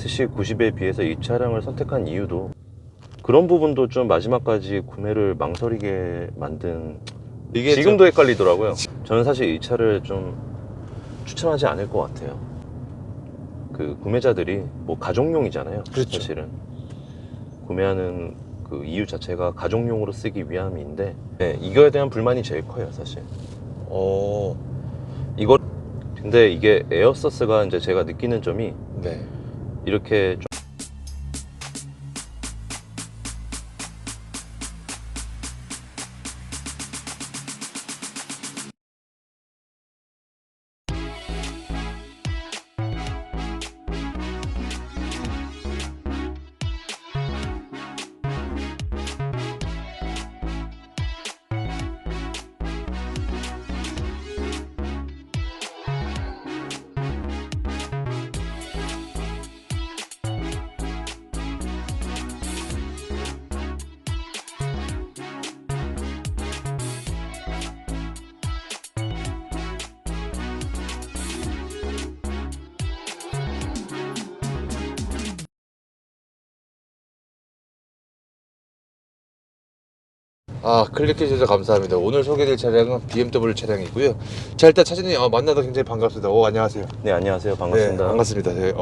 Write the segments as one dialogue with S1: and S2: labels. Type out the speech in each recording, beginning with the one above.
S1: XC90에 비해서 이 차량을 선택한 이유도 그런 부분도 좀 마지막까지 구매를 망설이게 만든,
S2: 이게
S1: 지금도 헷갈리더라고요. 저는 사실 이 차를 좀 추천하지 않을 것 같아요. 그 구매자들이 뭐 가족용이잖아요.
S2: 그렇죠.
S1: 사실은 구매하는 그 이유 자체가 가족용으로 쓰기 위함인데, 네, 이거에 대한 불만이 제일 커요, 사실. 이거 근데 이게 에어서스가 이제 제가 느끼는 점이
S2: 네.
S1: 이렇게 좀
S2: 클릭해 주셔서 감사합니다. 오늘 소개될 차량은 BMW 차량이고요. 자, 일단 차주님 만나서 굉장히 반갑습니다. 안녕하세요.
S1: 네, 안녕하세요. 반갑습니다.
S2: 네, 반갑습니다. 네,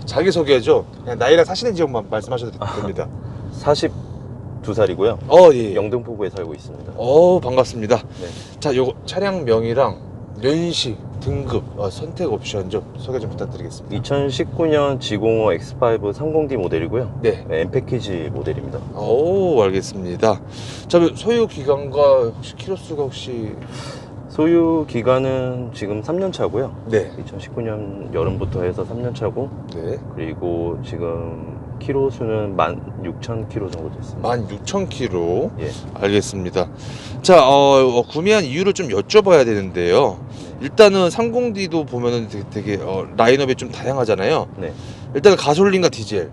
S2: 자기소개죠. 그냥 나이랑 사시는 지역만 말씀하셔도 됩니다.
S1: 42살이고요.
S2: 예.
S1: 영등포구에 살고 있습니다.
S2: 반갑습니다.
S1: 네.
S2: 자, 요거 차량명이랑 연식, 등급, 선택 옵션 좀 소개 좀 부탁드리겠습니다.
S1: 2019년 G05 X5 30D 모델이고요.
S2: 네.
S1: M 패키지 모델입니다.
S2: 알겠습니다. 자, 소유 기간과 혹시 키로수가 혹시
S1: 소유 기간은 지금 3년 차고요.
S2: 네.
S1: 2019년 여름부터 해서 3년 차고,
S2: 네.
S1: 그리고 지금 키로수는 16,000km 정도 됐습니다.
S2: 16,000km.
S1: 예.
S2: 알겠습니다. 자, 구매한 이유를 좀 여쭤봐야 되는데요. 일단은 30D도 보면은 되게 라인업이 좀 다양하잖아요.
S1: 네.
S2: 일단은 가솔린과 디젤.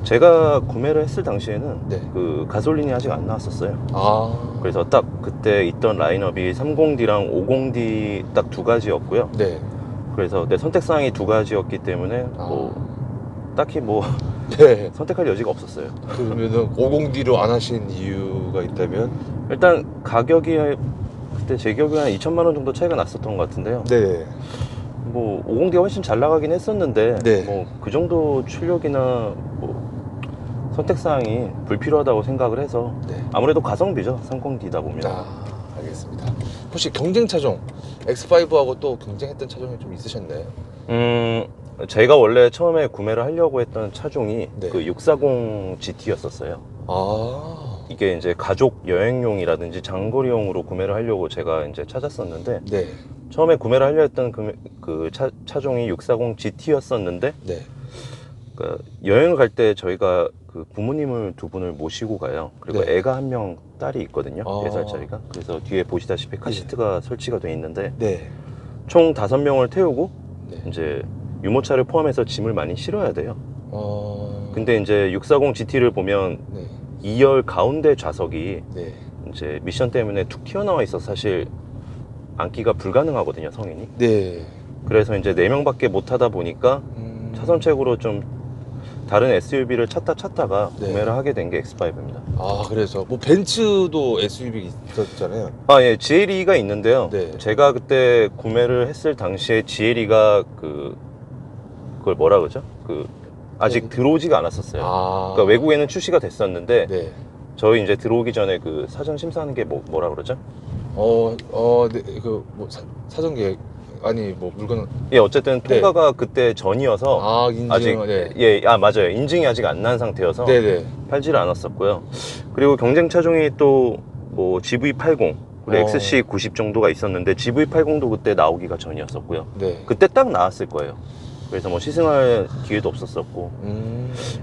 S1: 제가 구매를 했을 당시에는
S2: 네.
S1: 그 가솔린이 아직 안 나왔었어요.
S2: 아.
S1: 그래서 딱 그때 있던 라인업이 30D랑 50D 딱 두 가지였고요.
S2: 네.
S1: 그래서 내 선택사항이 두 가지였기 때문에 뭐 딱히 뭐
S2: 네.
S1: 선택할 여지가 없었어요.
S2: 그러면은 50D로 안 하신 이유가 있다면?
S1: 일단 가격이 그때 제 기억에 한 2천만 원 정도 차이가 났었던 것 같은데요.
S2: 네.
S1: 뭐 50D가 훨씬 잘 나가긴 했었는데
S2: 네.
S1: 뭐 그 정도 출력이나 뭐 선택사항이 불필요하다고 생각을 해서
S2: 네.
S1: 아무래도 가성비죠, 30D다 보면.
S2: 알겠습니다. 혹시 경쟁 차종 X5하고 또 경쟁했던 차종이 좀 있으셨나요?
S1: 제가 원래 처음에 구매를 하려고 했던 차종이
S2: 네.
S1: 그 640 GT였었어요. 이게 이제 가족 여행용이라든지 장거리용으로 구매를 하려고 제가 이제 찾았었는데,
S2: 네.
S1: 처음에 구매를 하려 했던 그 차종이 640 GT였었는데,
S2: 네.
S1: 그 여행을 갈 때 저희가 그 부모님을 두 분을 모시고 가요. 그리고
S2: 네.
S1: 애가 한 명, 딸이 있거든요. 4살짜리가. 그래서 뒤에 보시다시피 카시트가 설치가 돼 있는데,
S2: 네.
S1: 총 5명을 태우고
S2: 네.
S1: 이제 유모차를 포함해서 짐을 많이 실어야 돼요.
S2: 근데
S1: 근데 이제 640 GT를 보면
S2: 네.
S1: 2열 가운데 좌석이
S2: 네.
S1: 이제 미션 때문에 툭 튀어나와 있어서 사실 앉기가 불가능하거든요, 성인이.
S2: 네.
S1: 그래서 이제 4명밖에 못 타다 보니까 차선책으로 좀 다른 SUV를 찾다가
S2: 네.
S1: 구매를 하게 된 게 X5입니다.
S2: 그래서 뭐 벤츠도 SUV 있었잖아요.
S1: 예, GLE가 있는데요.
S2: 네.
S1: 제가 그때 구매를 했을 당시에 GLE가 그걸 뭐라 그러죠? 아직 들어오지가 않았었어요. 그러니까 외국에는 출시가 됐었는데,
S2: 네.
S1: 저희 이제 들어오기 전에 그 사전 심사하는 게 뭐라 그러죠?
S2: 네. 뭐 사전 계획 아니 뭐 물건.
S1: 예, 어쨌든 통과가 그때 전이어서
S2: 인증.
S1: 아직
S2: 네.
S1: 맞아요. 인증이 아직 안 난 상태여서
S2: 네네.
S1: 팔지를 않았었고요. 그리고 경쟁 차종이 또 뭐 GV80 그리고 XC90 정도가 있었는데, GV80도 그때 나오기가 전이었었고요.
S2: 네.
S1: 그때 딱 나왔을 거예요. 그래서 뭐 시승할 기회도 없었었고,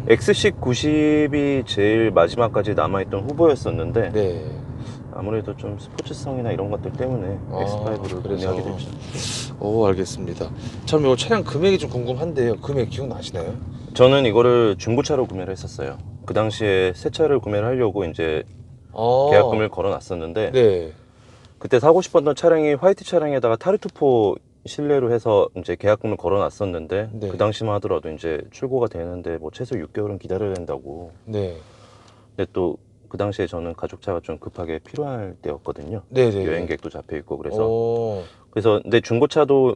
S1: XC90이 제일 마지막까지 남아있던 후보였었는데,
S2: 네.
S1: 아무래도 좀 스포츠성이나 이런 것들 때문에 X5를 구매하게 됐죠.
S2: 알겠습니다. 참 이거 차량 금액이 좀 궁금한데요. 금액 기억나시나요?
S1: 저는 이거를 중고차로 구매를 했었어요. 그 당시에 새 차를 구매를 하려고 이제 계약금을 걸어놨었는데,
S2: 네.
S1: 그때 사고 싶었던 차량이 화이트 차량에다가 타르투포 실내로 해서 이제 계약금을 걸어놨었는데
S2: 네.
S1: 그 당시만 하더라도 이제 출고가 되는데 뭐 최소 6개월은 기다려야 된다고.
S2: 네.
S1: 근데 또 그 당시에 저는 가족차가 좀 급하게 필요할 때였거든요.
S2: 네네.
S1: 여행 계획도 잡혀 있고 그래서
S2: 오.
S1: 근데 중고차도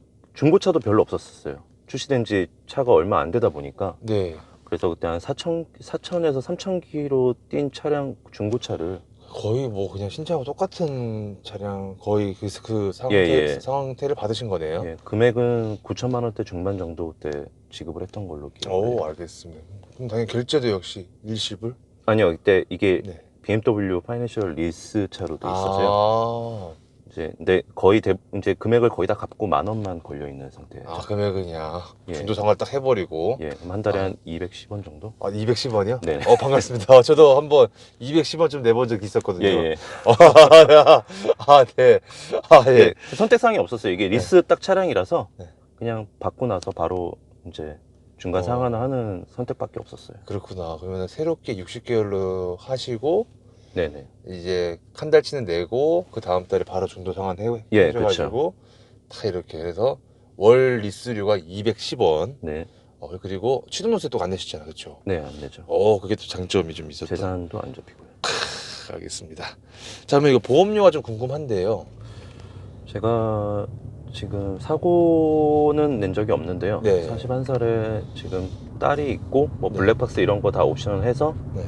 S1: 별로 없었어요. 출시된 지 차가 얼마 안 되다 보니까.
S2: 네.
S1: 그래서 그때 한 4천에서 3,000km 뛴 차량 중고차를
S2: 거의 뭐 그냥 신차하고 똑같은 차량 거의 그 상태,
S1: 예.
S2: 상태를 받으신 거네요.
S1: 예, 금액은 9천만 원대 중반 정도 때 지급을 했던 걸로 기억해요.
S2: 오, 알겠습니다. 그럼 당연히 결제도 역시 일시불?
S1: 아니요, 이때 이게
S2: 네.
S1: BMW 파이낸셜 리스 차로 돼 있어서요.
S2: 아,
S1: 이제 근데 이제 금액을 거의 다 갚고 10,000원만 걸려 있는 상태예요.
S2: 금액은 그냥
S1: 예.
S2: 중도상을 딱 해버리고.
S1: 예, 그럼 한 달에 한 210원 정도?
S2: 210원이요?
S1: 네.
S2: 반갑습니다. 저도 한번 210원 좀 내본 적이 있었거든요.
S1: 예.
S2: 네.
S1: 네, 선택사항이 없었어요. 이게 리스 딱 차량이라서
S2: 네.
S1: 그냥 받고 나서 바로 이제 중간 상환을 하는 선택밖에 없었어요.
S2: 그렇구나. 그러면 새롭게 60개월로 하시고,
S1: 네네.
S2: 이제 한 달치는 내고, 그 다음 달에 바로 중도상환
S1: 예,
S2: 해가지고, 다 이렇게 해서 월 리스료가 210원.
S1: 네.
S2: 그리고 취등록세 또 안 내시잖아요. 그렇죠?
S1: 네, 안 되죠.
S2: 그게 또 장점이 좀 있었다.
S1: 재산도 안 잡히고요.
S2: 알겠습니다. 자, 그러면 이거 보험료가 좀 궁금한데요.
S1: 제가 지금 사고는 낸 적이 없는데요.
S2: 네.
S1: 41살에 지금 딸이 있고 뭐
S2: 네.
S1: 블랙박스 이런 거 다 옵션을 해서
S2: 네.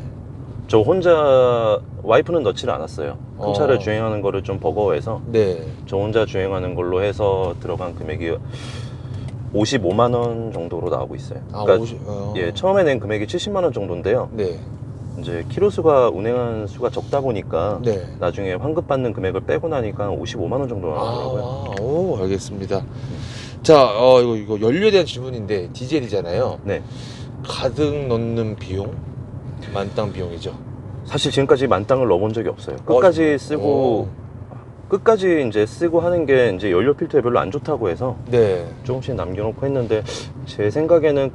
S1: 저 혼자 와이프는 넣지를 않았어요. 큰 차를
S2: 어.
S1: 주행하는 거를 좀 버거워해서
S2: 네.
S1: 저 혼자 주행하는 걸로 해서 들어간 금액이 55만 원 정도로 나오고 있어요. 그러니까 예, 처음에 낸 금액이 70만 원 정도인데요.
S2: 네.
S1: 이제 키로수가 운행한 수가 적다 보니까
S2: 네.
S1: 나중에 환급 받는 금액을 빼고 나니까 55만 원 정도 나오더라고요.
S2: 오, 알겠습니다. 자, 이거 연료에 대한 질문인데 디젤이잖아요.
S1: 네.
S2: 가득 넣는 비용? 만땅 비용이죠.
S1: 사실 지금까지 만땅을 넣어본 적이 없어요. 끝까지 쓰고 끝까지 이제 쓰고 하는 게 이제 연료 필터에 별로 안 좋다고 해서
S2: 네.
S1: 조금씩 남겨놓고 했는데 제 생각에는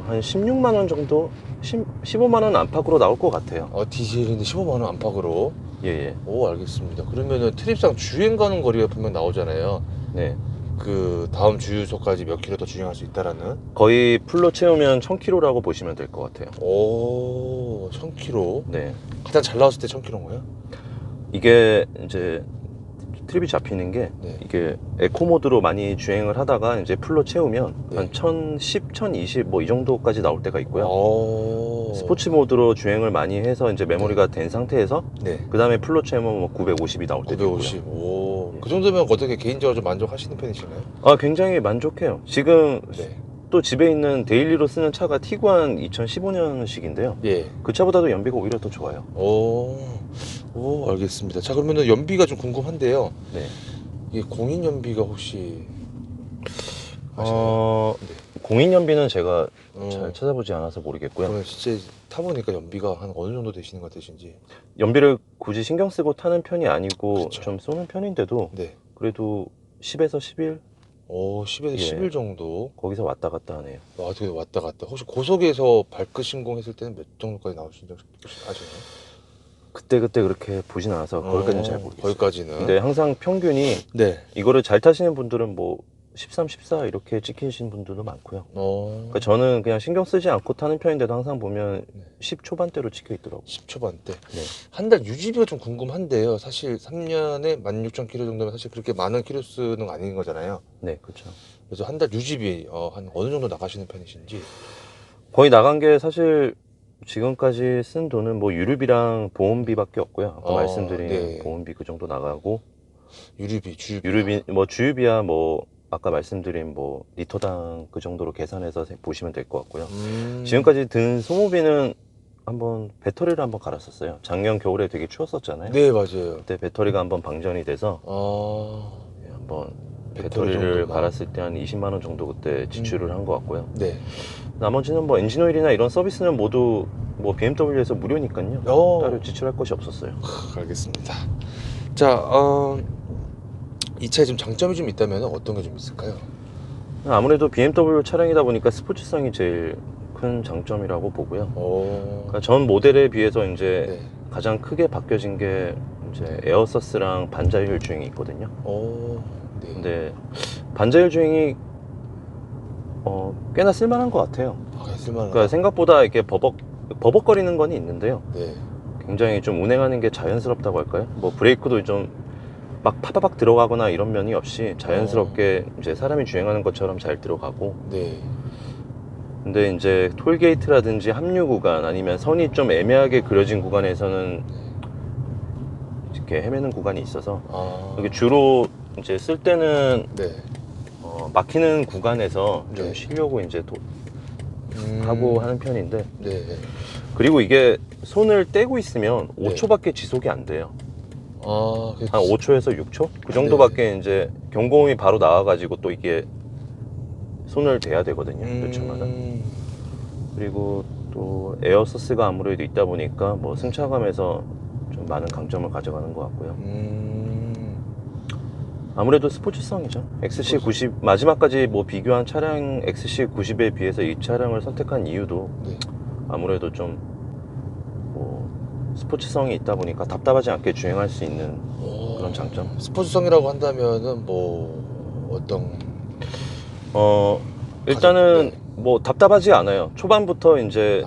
S1: 한 16만 원 정도, 15만 원 안팎으로 나올 것 같아요.
S2: 디젤인데 15만 원 안팎으로.
S1: 예.
S2: 오, 알겠습니다. 그러면은 트립상 주행 가는 거리가 분명 나오잖아요.
S1: 네.
S2: 그 다음 주유소까지 몇 킬로 더 주행할 수 있다라는.
S1: 거의 풀로 채우면 1000km라고 보시면 될 것 같아요.
S2: 오, 1000km.
S1: 네.
S2: 가장 잘 나왔을 때 1000km인 거예요?
S1: 이게 이제 트립이 잡히는 게
S2: 네.
S1: 이게 에코 모드로 많이 주행을 하다가 이제 풀로 채우면
S2: 네.
S1: 한 1010, 1020 뭐 이 정도까지 나올 때가 있고요.
S2: 오.
S1: 스포츠 모드로 주행을 많이 해서 이제 메모리가 된 상태에서
S2: 네.
S1: 그 다음에 풀로 채우면 뭐 950이 나올 때도
S2: 950.
S1: 있고요.
S2: 오.
S1: 예.
S2: 그 정도면 어떻게 개인적으로 좀 만족하시는 편이신가요?
S1: 굉장히 만족해요. 지금
S2: 네.
S1: 또 집에 있는 데일리로 쓰는 차가 티구안 2015년식인데요.
S2: 예.
S1: 그 차보다도 연비가 오히려 더 좋아요.
S2: 오, 알겠습니다. 자, 그러면은 연비가 좀 궁금한데요.
S1: 네.
S2: 이게 공인 연비가 혹시 아시나요?
S1: 공인 연비는 제가
S2: 어,
S1: 잘 찾아보지 않아서 모르겠고요.
S2: 그러면 진짜 타보니까 연비가 한 어느 정도 되시는 것 같으신지.
S1: 연비를 굳이 신경 쓰고 타는 편이 아니고
S2: 그쵸.
S1: 좀 쏘는 편인데도
S2: 네.
S1: 그래도 10에서 11
S2: 10에서
S1: 예.
S2: 11 정도.
S1: 거기서 왔다 갔다 하네요.
S2: 되게 왔다 갔다. 혹시 고속에서 발끝 신공했을 때는 몇 정도까지 나오신 적 아시나요?
S1: 그때 그렇게 보진 않아서 거기까지는 잘 모르겠어요.
S2: 거기까지는.
S1: 근데 항상 평균이
S2: 네.
S1: 이거를 잘 타시는 분들은 뭐 13, 14 이렇게 찍히신 분들도 많고요. 그러니까 저는 그냥 신경 쓰지 않고 타는 편인데도 항상 보면
S2: 네.
S1: 10 초반대로 찍혀 있더라고요.
S2: 10초반대.
S1: 네.
S2: 한 달 유지비가 좀 궁금한데요. 사실 3년에 16,000km 정도면 사실 그렇게 많은 키로수는 아닌 거잖아요.
S1: 네, 그렇죠. 그래서
S2: 한 달 유지비 한 어느 정도 나가시는 편이신지.
S1: 거의 나간 게 사실 지금까지 쓴 돈은 뭐 유류비랑 보험비밖에 없고요. 아까 말씀드린
S2: 네.
S1: 보험비 그 정도 나가고
S2: 유류비, 주유비.
S1: 유류비 뭐 주유비야 뭐 아까 말씀드린 뭐 리터당 그 정도로 계산해서 보시면 될 것 같고요. 지금까지 든 소모비는 한번 배터리를 한번 갈았었어요. 작년 겨울에 되게 추웠었잖아요.
S2: 네, 맞아요.
S1: 그때 배터리가 한번 방전이 돼서 한번 배터리를
S2: 정도만.
S1: 갈았을 때 한 20만 원 정도 그때 지출을 한 것 같고요.
S2: 네.
S1: 나머지는 뭐 엔진오일이나 이런 서비스는 모두 뭐 BMW에서 무료니까요. 따로 지출할 것이 없었어요.
S2: 알겠습니다. 자, 이 차에 좀 장점이 좀 있다면 어떤 게 좀 있을까요?
S1: 아무래도 BMW 차량이다 보니까 스포츠성이 제일 큰 장점이라고 보고요. 그러니까 전 모델에 비해서 이제
S2: 네.
S1: 가장 크게 바뀌어진 게 이제 에어서스랑 반자율 주행이 있거든요.
S2: 네.
S1: 근데 반자율 주행이 꽤나 쓸만한 것 같아요.
S2: 쓸만하다.
S1: 그러니까 생각보다 이렇게 버벅거리는 건 있는데요.
S2: 네.
S1: 굉장히 좀 운행하는 게 자연스럽다고 할까요? 뭐 브레이크도 좀 막 파바박 들어가거나 이런 면이 없이 자연스럽게 이제 사람이 주행하는 것처럼 잘 들어가고.
S2: 네.
S1: 근데 이제 톨게이트라든지 합류 구간 아니면 선이 좀 애매하게 그려진 구간에서는 이렇게 헤매는 구간이 있어서 이게 주로 이제 쓸 때는
S2: 네.
S1: 막히는 구간에서 좀
S2: 네.
S1: 쉬려고 이제 하고 하는 편인데.
S2: 네.
S1: 그리고 이게 손을 떼고 있으면
S2: 네.
S1: 5초밖에 지속이 안 돼요.
S2: 그치.
S1: 한 5초에서 6초? 그 정도밖에 이제 경고음이 바로 나와가지고 또 이게 손을 대야 되거든요. 몇 초마다. 그리고 또 에어서스가 아무래도 있다 보니까 뭐 승차감에서 좀 많은 강점을 가져가는 것 같고요. 아무래도 스포츠성이죠. XC90 마지막까지 뭐 비교한 차량 XC90에 비해서 이 차량을 선택한 이유도
S2: 네.
S1: 아무래도 좀 뭐 스포츠성이 있다 보니까 답답하지 않게 주행할 수 있는 그런 장점.
S2: 스포츠성이라고 한다면은 뭐 어떤
S1: 일단은
S2: 네.
S1: 뭐 답답하지 않아요. 초반부터 이제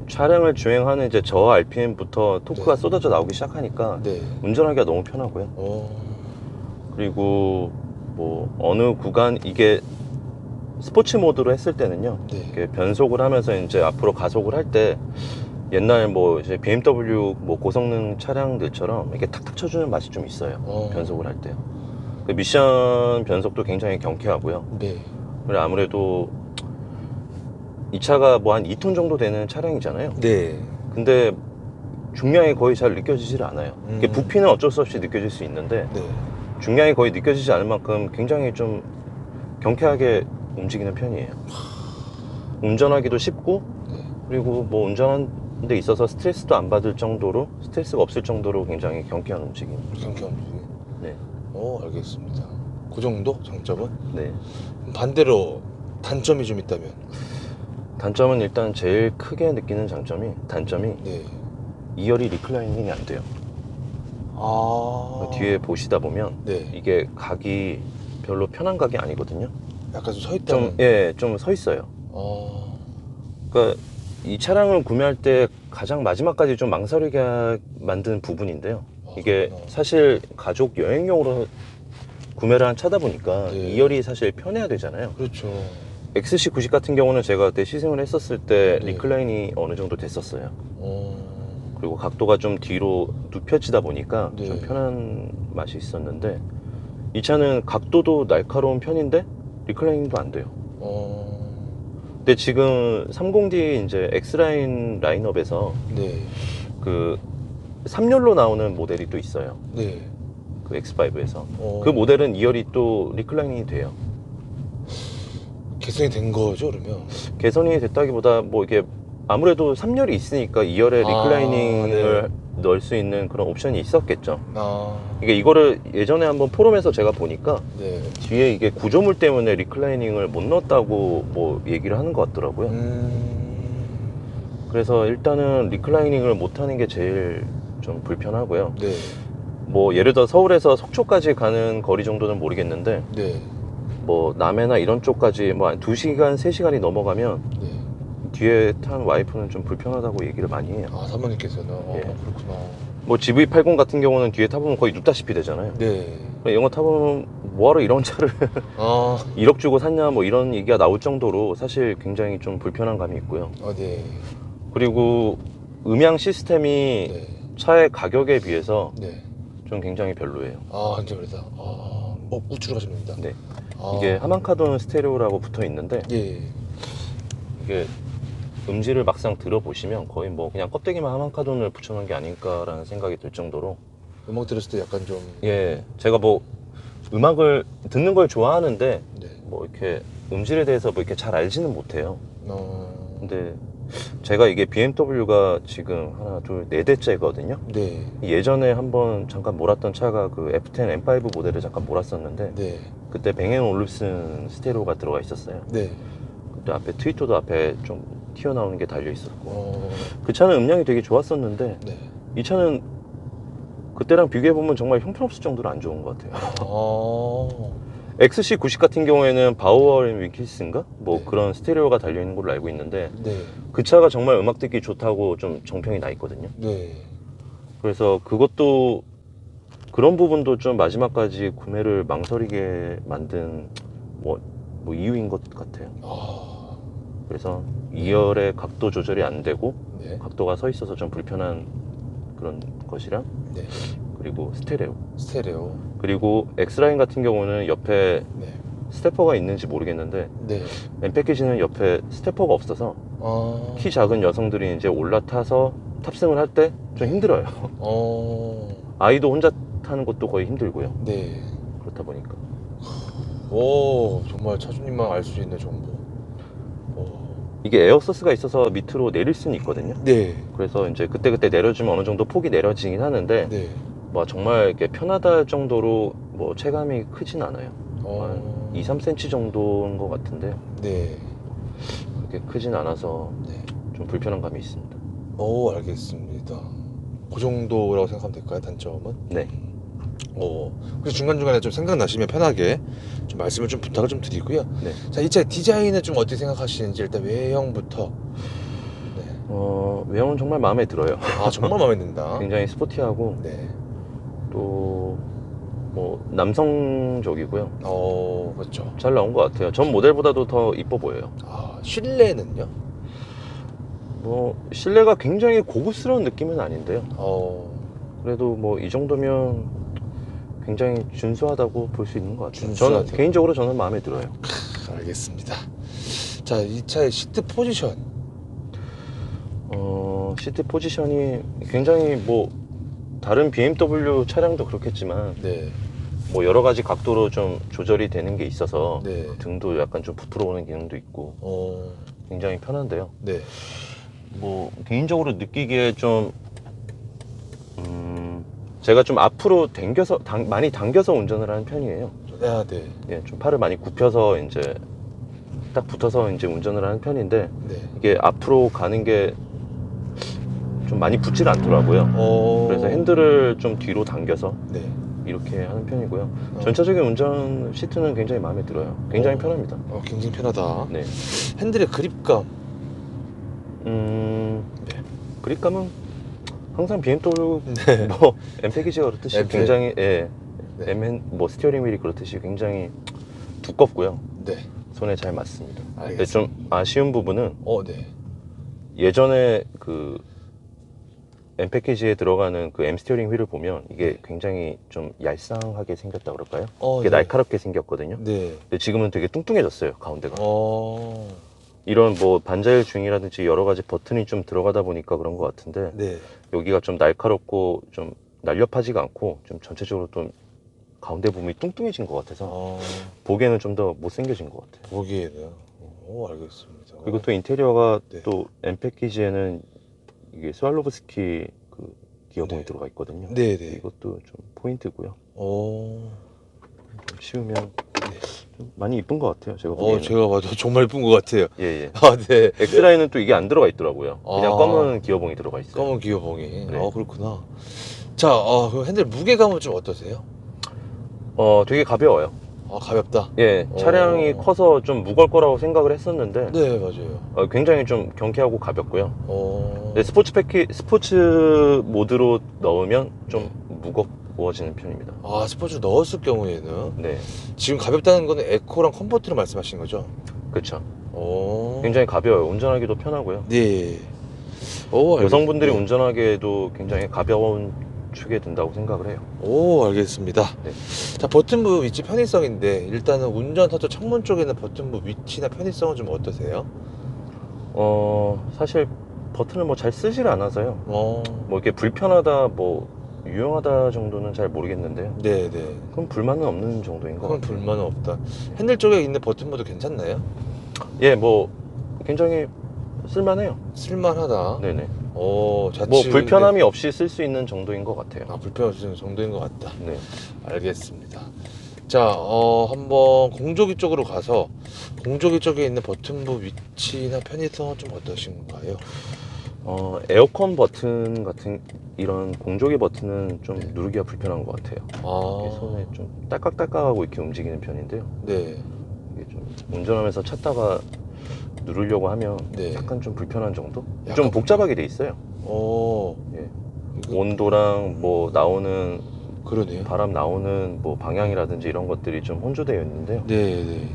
S1: 차량을 주행하는 이제 저 RPM부터 토크가
S2: 네.
S1: 쏟아져 나오기 시작하니까
S2: 네.
S1: 운전하기가 너무 편하고요. 그리고 뭐 어느 구간 이게 스포츠 모드로 했을 때는요.
S2: 네.
S1: 이렇게 변속을 하면서 이제 앞으로 가속을 할 때 옛날 뭐 이제 BMW 뭐 고성능 차량들처럼 이렇게 탁탁 쳐주는 맛이 좀 있어요. 변속을 할 때요. 그 미션 변속도 굉장히 경쾌하고요.
S2: 네.
S1: 그리고 아무래도 이 차가 뭐 한 2톤 정도 되는 차량이잖아요.
S2: 네.
S1: 근데 중량이 거의 잘 느껴지질 않아요. 이게 부피는 어쩔 수 없이 느껴질 수 있는데
S2: 네.
S1: 중량이 거의 느껴지지 않을 만큼 굉장히 좀 경쾌하게 움직이는 편이에요. 운전하기도 쉽고 그리고 뭐 운전하는 데 있어서 스트레스도 안 받을 정도로 스트레스가 없을 정도로 굉장히 경쾌한 움직임.
S2: 경쾌한 움직임.
S1: 네.
S2: 알겠습니다. 그 정도 장점은?
S1: 네.
S2: 반대로 단점이 좀 있다면?
S1: 단점은 일단 제일 크게 느끼는 단점이
S2: 네.
S1: 2열이 리클라이닝이 안 돼요. 뒤에 보시다 보면
S2: 네.
S1: 이게 각이 별로 편한 각이 아니거든요.
S2: 약간 좀 서 있다는.
S1: 좀 서 있어요. 그러니까 이 차량을 구매할 때 가장 마지막까지 좀 망설이게 만든 부분인데요. 이게 사실 가족 여행용으로 구매를 한 차다 보니까
S2: 네.
S1: 2열이 사실 편해야 되잖아요.
S2: 그렇죠.
S1: XC90 같은 경우는 제가 그때 시승을 했었을 때
S2: 네.
S1: 리클라인이 어느 정도 됐었어요. 그리고 각도가 좀 뒤로 눕혀지다 보니까
S2: 네.
S1: 좀 편한 맛이 있었는데 이 차는 각도도 날카로운 편인데 리클라이닝도 안 돼요. 근데 지금 30D 이제 X라인 라인업에서
S2: 네.
S1: 그 3열로 나오는 모델이 또 있어요.
S2: 네.
S1: 그 X5에서 그 모델은 2열이 또 리클라이닝이 돼요.
S2: 개선이 된 거죠, 그러면?
S1: 개선이 됐다기보다 뭐 이게 아무래도 3열이 있으니까 2열에 리클라이닝을
S2: 네.
S1: 넣을 수 있는 그런 옵션이 있었겠죠.
S2: 아,
S1: 이게 이거를 예전에 한번 포럼에서 제가 보니까
S2: 네.
S1: 뒤에 이게 구조물 때문에 리클라이닝을 못 넣었다고 뭐 얘기를 하는 것 같더라고요. 그래서 일단은 리클라이닝을 못 하는 게 제일 좀 불편하고요.
S2: 네.
S1: 뭐 예를 들어 서울에서 속초까지 가는 거리 정도는 모르겠는데
S2: 네.
S1: 뭐 남해나 이런 쪽까지 뭐 한 2시간, 3시간이 넘어가면
S2: 네.
S1: 뒤에 탄 와이프는 좀 불편하다고 얘기를 많이 해요.
S2: 아, 사모님께서는?
S1: 예.
S2: 그렇구나.
S1: 뭐 GV80 같은 경우는 뒤에 타보면 거의 눕다시피 되잖아요.
S2: 네.
S1: 이런 거 타보면 뭐하러 이런 차를
S2: 아,
S1: 1억 주고 샀냐 뭐 이런 얘기가 나올 정도로 사실 굉장히 좀 불편한 감이 있고요.
S2: 네.
S1: 그리고 음향 시스템이
S2: 네.
S1: 차의 가격에 비해서
S2: 네.
S1: 좀 굉장히 별로예요.
S2: 아, 진짜 그러다. 우측으로 가시면 됩니다.
S1: 네.
S2: 아.
S1: 이게 하만카돈 스테레오라고 붙어 있는데
S2: 예.
S1: 이게 음질을 막상 들어보시면 거의 뭐 그냥 껍데기만 하만카돈을 붙여놓은 게 아닐까라는 생각이 들 정도로
S2: 음악 들었을 때 약간 좀.
S1: 예, 제가 뭐 음악을 듣는 걸 좋아하는데
S2: 네.
S1: 뭐 이렇게 음질에 대해서 뭐 이렇게 잘 알지는 못해요.
S2: 어.
S1: 근데 제가 이게 BMW가 지금 하나, 둘, 4대째거든요.
S2: 네.
S1: 예전에 한번 잠깐 몰았던 차가 그 F10 M5 모델을 잠깐 몰았었는데
S2: 네.
S1: 그때 뱅앤올룹슨 스테레오가 들어가 있었어요.
S2: 네.
S1: 그때 앞에 트위터도 앞에 좀 튀어나오는 게 달려 있었고
S2: 어.
S1: 그 차는 음량이 되게 좋았었는데
S2: 네.
S1: 이 차는 그때랑 비교해보면 정말 형편없을 정도로 안 좋은 것 같아요.
S2: 어.
S1: XC90 같은 경우에는 바우어 앤 윈킬슨가? 뭐
S2: 네.
S1: 그런 스테레오가 달려있는 걸로 알고 있는데
S2: 네.
S1: 그 차가 정말 음악 듣기 좋다고 좀 정평이 나 있거든요.
S2: 네.
S1: 그래서 그것도 그런 부분도 좀 마지막까지 구매를 망설이게 만든 뭐 이유인 것 같아요.
S2: 아.
S1: 그래서 2열의 각도 조절이 안 되고
S2: 네.
S1: 각도가 서 있어서 좀 불편한 그런 것이랑
S2: 네.
S1: 그리고 스테레오
S2: 스테레오.
S1: 그리고 X라인 같은 경우는 옆에
S2: 네.
S1: 스태퍼가 있는지 모르겠는데
S2: 네.
S1: M 패키지는 옆에 스태퍼가 없어서
S2: 아.
S1: 키 작은 여성들이 이제 올라타서 탑승을 할 때 좀 힘들어요. 아이도 혼자 타는 것도 거의 힘들고요.
S2: 네.
S1: 그렇다 보니까
S2: 오, 정말 차주님만 알 수 있는 정보. 오.
S1: 이게 에어서스가 있어서 밑으로 내릴 수는 있거든요.
S2: 네.
S1: 그래서 이제 그때 내려주면 어느 정도 폭이 내려지긴 하는데
S2: 네.
S1: 뭐 정말 이렇게 편하다 할 정도로 뭐 체감이 크진 않아요. 한
S2: 어.
S1: 2, 3cm 정도인 것 같은데
S2: 네.
S1: 그렇게 크진 않아서
S2: 네.
S1: 좀 불편한 감이 있습니다.
S2: 오, 알겠습니다. 그 정도라고 생각하면 될까요, 단점은?
S1: 네.
S2: 그래서 중간중간에 좀 생각나시면 편하게 좀 말씀을 좀 부탁을 좀 드리고요.
S1: 네.
S2: 자, 이 차 디자인은 좀 어떻게 생각하시는지 일단 외형부터. 네.
S1: 외형은 정말 마음에 들어요.
S2: 아, 정말 마음에 든다.
S1: 굉장히 스포티하고
S2: 네.
S1: 또 뭐 남성적이고요.
S2: 그렇죠.
S1: 잘 나온 것 같아요. 전 모델보다도 더 이뻐 보여요.
S2: 아, 실내는요?
S1: 뭐 실내가 굉장히 고급스러운 느낌은 아닌데요. 그래도 뭐 이 정도면 굉장히 준수하다고 볼 수 있는 것 같아요.
S2: 준수하다.
S1: 저는 개인적으로 저는 마음에 들어요.
S2: 알겠습니다. 자, 이 차의 시트 포지션.
S1: 시트 포지션이 굉장히 뭐 다른 BMW 차량도 그렇겠지만
S2: 네.
S1: 뭐 여러 가지 각도로 좀 조절이 되는 게 있어서
S2: 네.
S1: 등도 약간 좀 부풀어 오는 기능도 있고 굉장히 편한데요.
S2: 네.
S1: 뭐 개인적으로 느끼기에 좀 제가 좀 앞으로 많이 당겨서 운전을 하는 편이에요.
S2: 아, 네.
S1: 예, 좀 팔을 많이 굽혀서 이제 딱 붙어서 이제 운전을 하는 편인데
S2: 네.
S1: 이게 앞으로 가는 게 좀 많이 붙질 않더라고요. 그래서 핸들을 좀 뒤로 당겨서
S2: 네.
S1: 이렇게 하는 편이고요. 전체적인 운전 시트는 굉장히 마음에 들어요. 굉장히 편합니다.
S2: 굉장히 편하다.
S1: 네.
S2: 핸들의 그립감.
S1: 그립감은 항상 BMW
S2: 네.
S1: 뭐 M 패키지가 그렇듯이
S2: M
S1: 굉장히
S2: 네.
S1: 뭐 스티어링 휠이 그렇듯이 굉장히 두껍고요.
S2: 네.
S1: 손에 잘 맞습니다. 근데
S2: 알겠습니다.
S1: 좀 아쉬운 부분은
S2: 네.
S1: 예전에 그 M 패키지에 들어가는 그 M 스티어링 휠을 보면 이게 굉장히 좀 얄쌍하게 생겼다 그럴까요? 이게
S2: 네.
S1: 날카롭게 생겼거든요.
S2: 네.
S1: 근데 지금은 되게 뚱뚱해졌어요, 가운데가.
S2: 어.
S1: 이런 뭐 반자율 중이라든지 여러 가지 버튼이 좀 들어가다 보니까 그런 것 같은데
S2: 네.
S1: 여기가 좀 날카롭고 좀 날렵하지가 않고 좀 전체적으로 좀 가운데 부분이 뚱뚱해진 것 같아서 보기에는 좀 더 못생겨진 것 같아요.
S2: 보기에는. 알겠습니다.
S1: 그리고 또 인테리어가
S2: 네.
S1: 또 M 패키지에는 이게 스왈로브스키 그 기어봉이
S2: 네.
S1: 들어가 있거든요.
S2: 네, 네.
S1: 이것도 좀 포인트고요.
S2: 오.
S1: 좀 씌우면
S2: 네.
S1: 좀 많이 이쁜 것 같아요. 제가 보기에는.
S2: 제가 봐도 정말 예쁜 것 같아요.
S1: 예, 예.
S2: 아, 네.
S1: X라인은 또 이게 안 들어가 있더라고요. 그냥
S2: 아.
S1: 검은 기어봉이 들어가 있어요.
S2: 검은 기어봉이.
S1: 네.
S2: 그렇구나. 자, 그럼 핸들 무게감은 좀 어떠세요?
S1: 되게 가벼워요.
S2: 가볍다.
S1: 예, 차량이 커서 좀 무거울 거라고 생각을 했었는데
S2: 네, 맞아요.
S1: 굉장히 좀 경쾌하고 가볍고요. 네,
S2: 네,
S1: 스포츠 모드로 넣으면 좀 무거워지는 편입니다.
S2: 스포츠 넣었을 경우에는
S1: 네,
S2: 지금 가볍다는 거는 에코랑 컴포트를 말씀하시는 거죠?
S1: 그렇죠.
S2: 오.
S1: 굉장히 가벼워요. 운전하기도 편하고요.
S2: 네.
S1: 여성분들이
S2: 네.
S1: 운전하기에도 굉장히 가벼운 축에 든다고 생각을 해요.
S2: 알겠습니다.
S1: 네.
S2: 자, 버튼부 위치 편의성인데 일단은 운전석조 창문 쪽에 있는 버튼부 위치나 편의성은 좀 어떠세요?
S1: 사실 버튼을 뭐 잘 쓰질 않아서요.
S2: 뭐
S1: 이렇게 불편하다, 뭐 유용하다 정도는 잘 모르겠는데요.
S2: 네네.
S1: 그럼 불만은 없는 정도인 것
S2: 그건
S1: 같아요.
S2: 불만은 없다. 핸들 쪽에 있는 버튼부도 괜찮나요?
S1: 예, 뭐 굉장히 쓸만해요.
S2: 쓸만하다.
S1: 네네.
S2: 좌측.
S1: 뭐 불편함이 없이 쓸 수 있는 정도인 것 같아요.
S2: 불편함 없는 정도인 것 같다.
S1: 네.
S2: 알겠습니다. 자, 한번 공조기 쪽으로 가서 공조기 쪽에 있는 버튼부 위치나 편의성은 좀 어떠신가요?
S1: 에어컨 버튼 같은 이런 공조기 버튼은 좀
S2: 네.
S1: 누르기가 불편한 것 같아요. 이게
S2: 아,
S1: 손에 좀 딸깍딸깍하고 이렇게 움직이는 편인데요.
S2: 네.
S1: 이게 좀 운전하면서 찾다가 누르려고 하면
S2: 네.
S1: 약간 좀 불편한 정도?
S2: 약간
S1: 좀 복잡하게 돼 있어요.
S2: 네.
S1: 예. 온도랑 뭐 나오는
S2: 그러네요.
S1: 바람 나오는 뭐 방향이라든지 이런 것들이 좀 혼조되어 있는데요.
S2: 네, 네,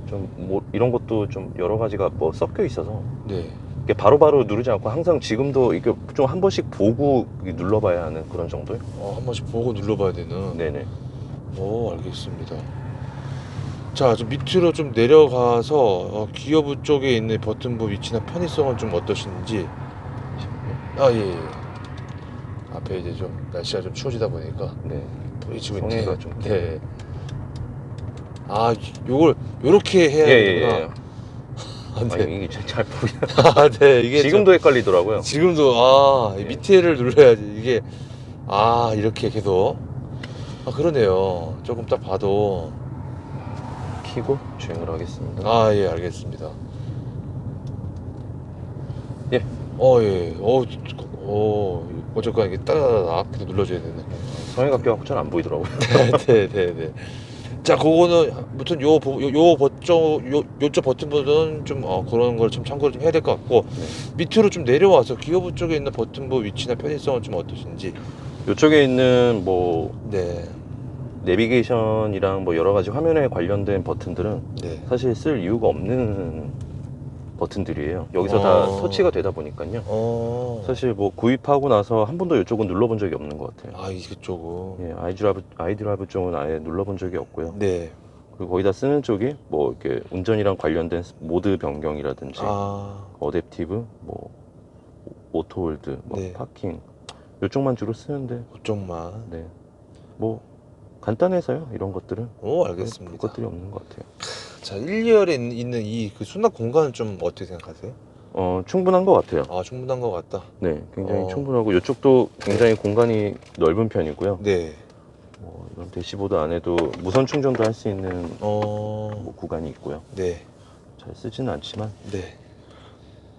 S1: 좀 뭐 이런 것도 좀 여러 가지가 뭐 섞여 있어서
S2: 네.
S1: 이게 바로바로 누르지 않고 항상 지금도 이게 좀 한 번씩 보고 눌러봐야 하는 그런 정도요?
S2: 한 번씩 보고 눌러봐야 되는.
S1: 네네.
S2: 알겠습니다. 자, 좀 밑으로 좀 내려가서 기어부 쪽에 있는 버튼부 위치나 편의성은 좀 어떠신지. 아, 예, 예. 앞에 이제 좀 날씨가 좀 추워지다 보니까
S1: 네.
S2: 보이지고
S1: 성의가
S2: 있네요.
S1: 좀
S2: 네. 아, 요걸 요렇게 해야 되는구나.
S1: 예.
S2: 아,
S1: 아니,
S2: 네.
S1: 이게 잘 보이나?
S2: 아, 네. 이게
S1: 지금도 헷갈리더라고요.
S2: 지금도
S1: 예.
S2: 밑에를 눌러야지. 이게 이렇게 계속. 그러네요. 조금 딱 봐도.
S1: 키고 주행을 하겠습니다.
S2: 예, 알겠습니다.
S1: 예.
S2: 예. 어쨌거나 이게 따다다닥 계속 눌러줘야 되네.
S1: 성의가 껴갖고 잘 안 보이더라고요.
S2: 네, 네, 네. 자, 그거는 무튼 요쪽 버튼부는 좀 그런 걸 좀 참고를 좀 해야 될 것 같고,
S1: 네.
S2: 밑으로 좀 내려와서 기어부 쪽에 있는 버튼부 위치나 편의성은 좀 어떠신지.
S1: 이쪽에 있는 뭐
S2: 네,
S1: 내비게이션이랑 뭐 여러 가지 화면에 관련된 버튼들은
S2: 네.
S1: 사실 쓸 이유가 없는 버튼들이에요. 여기서 다 터치가 되다 보니까요. 사실 뭐 구입하고 나서 한 번도 이쪽은 눌러본 적이 없는 것 같아요.
S2: 이쪽은.
S1: 예, 아이드라이브 쪽은 아예 눌러본 적이 없고요.
S2: 네.
S1: 그리고 거기다 쓰는 쪽이 뭐 이렇게 운전이랑 관련된 모드 변경이라든지 어댑티브, 뭐 오토홀드, 뭐
S2: 네.
S1: 파킹 이쪽만 주로 쓰는데
S2: 그쪽만.
S1: 네, 뭐 간단해서요. 이런 것들은
S2: 알겠습니다.
S1: 볼 것들이 없는 것 같아요.
S2: 자, 1열에 있는 이 그 수납 공간은 좀 어떻게 생각하세요?
S1: 충분한 것 같아요.
S2: 충분한 것 같다.
S1: 네, 굉장히
S2: 어.
S1: 충분하고 이쪽도 굉장히 공간이 넓은 편이고요.
S2: 네.
S1: 뭐 이런 대시보드 안에도 무선 충전도 할 수 있는 뭐 구간이 있고요.
S2: 네.
S1: 잘 쓰지는 않지만
S2: 네.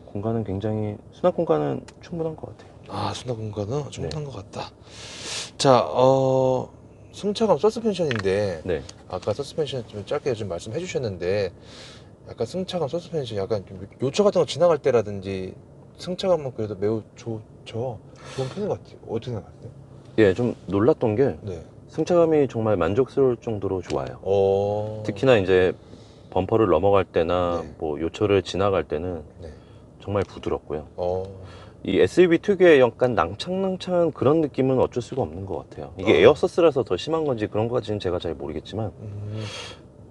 S1: 공간은 굉장히 수납 공간은 충분한 것 같아요.
S2: 수납 공간은 충분한 것 같다. 자, 승차감 서스펜션인데
S1: 네,
S2: 아까 서스펜션 좀 짧게 좀 말씀해 주셨는데 약간 승차감 서스펜션 약간 좀 요초 같은 거 지나갈 때라든지 승차감은 그래도 매우 좋은 편인 것 같아요. 어떻게 생각하세요?
S1: 예, 좀 놀랐던 게
S2: 네.
S1: 승차감이 정말 만족스러울 정도로 좋아요. 특히나 이제 범퍼를 넘어갈 때나
S2: 네.
S1: 뭐 요철을 지나갈 때는
S2: 네.
S1: 정말 부드럽고요.
S2: 어.
S1: 이 SUV 특유의 약간 낭창낭창한 그런 느낌은 어쩔 수가 없는 것 같아요. 이게 에어서스라서 더 심한 건지 그런 것까지는 제가 잘 모르겠지만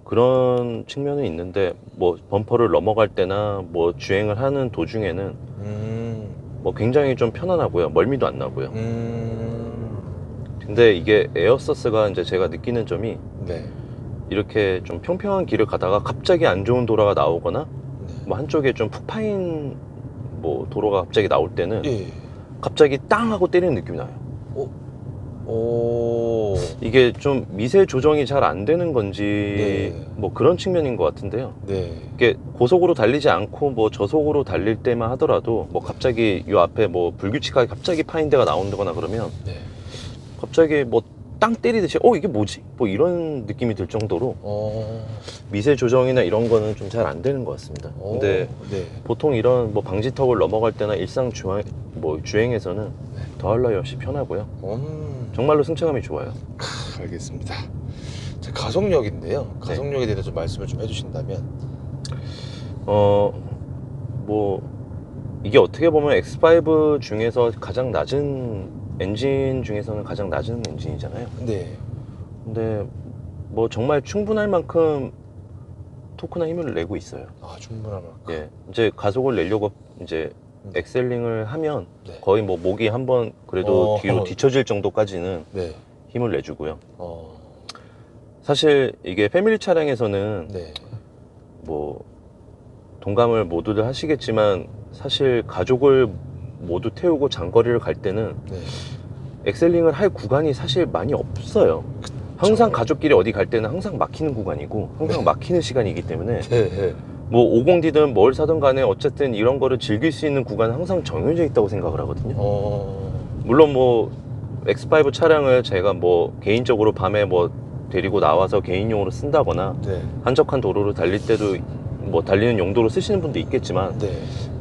S1: 그런 측면은 있는데 뭐 범퍼를 넘어갈 때나 뭐 주행을 하는 도중에는 뭐 굉장히 좀 편안하고요. 멀미도 안 나고요. 근데 이게 에어서스가 이제 제가 느끼는 점이
S2: 네.
S1: 이렇게 좀 평평한 길을 가다가 갑자기 안 좋은 도로가 나오거나
S2: 네.
S1: 뭐 한쪽에 좀 푹 파인 뭐 도로가 갑자기 나올 때는
S2: 예.
S1: 갑자기 땅 하고 때리는 느낌이 나요. 이게 좀 미세 조정이 잘 안 되는 건지
S2: 네.
S1: 뭐 그런 측면인 것 같은데요.
S2: 네.
S1: 이게 고속으로 달리지 않고 뭐 저속으로 달릴 때만 하더라도 뭐 갑자기 요 앞에 뭐 불규칙하게 갑자기 파인 데가 나온다거나 그러면
S2: 네.
S1: 갑자기 뭐 땅 때리듯이 이게 뭐지? 뭐 이런 느낌이 들 정도로 미세 조정이나 이런 거는 좀 잘 안 되는 것 같습니다. 근데
S2: 네.
S1: 보통 이런 뭐 방지턱을 넘어갈 때나 일상 주행에서는 더할 나위 없이 편하고요. 정말로 승차감이 좋아요.
S2: 알겠습니다. 자, 가속력인데요. 가속력에 대해서 좀 말씀을 좀 해주신다면.
S1: 뭐 이게 어떻게 보면 X5 중에서 가장 낮은 엔진 중에서는 가장 낮은 엔진이잖아요.
S2: 네.
S1: 근데 뭐 정말 충분할 만큼 토크나 힘을 내고 있어요.
S2: 충분한 만큼.
S1: 예, 이제 가속을 내려고 이제 엑셀링을 하면
S2: 네.
S1: 거의 뭐 목이 한번 그래도 뒤로 뒤처질 정도까지는
S2: 네.
S1: 힘을 내주고요. 사실 이게 패밀리 차량에서는
S2: 네.
S1: 뭐 동감을 모두들 하시겠지만 사실 가족을 모두 태우고 장거리를 갈 때는
S2: 네.
S1: 엑셀링을 할 구간이 사실 많이 없어요. 항상 가족끼리 어디 갈 때는 항상 막히는 구간이고 항상 막히는 시간이기 때문에
S2: 네.
S1: 뭐 50D든 뭘 사든 간에 어쨌든 이런 거를 즐길 수 있는 구간은 항상 정해져 있다고 생각을 하거든요. 물론 뭐 X5 차량을 제가 뭐 개인적으로 밤에 뭐 데리고 나와서 개인용으로 쓴다거나
S2: 네.
S1: 한적한 도로를 달릴 때도 뭐 달리는 용도로 쓰시는 분도 있겠지만
S2: 네.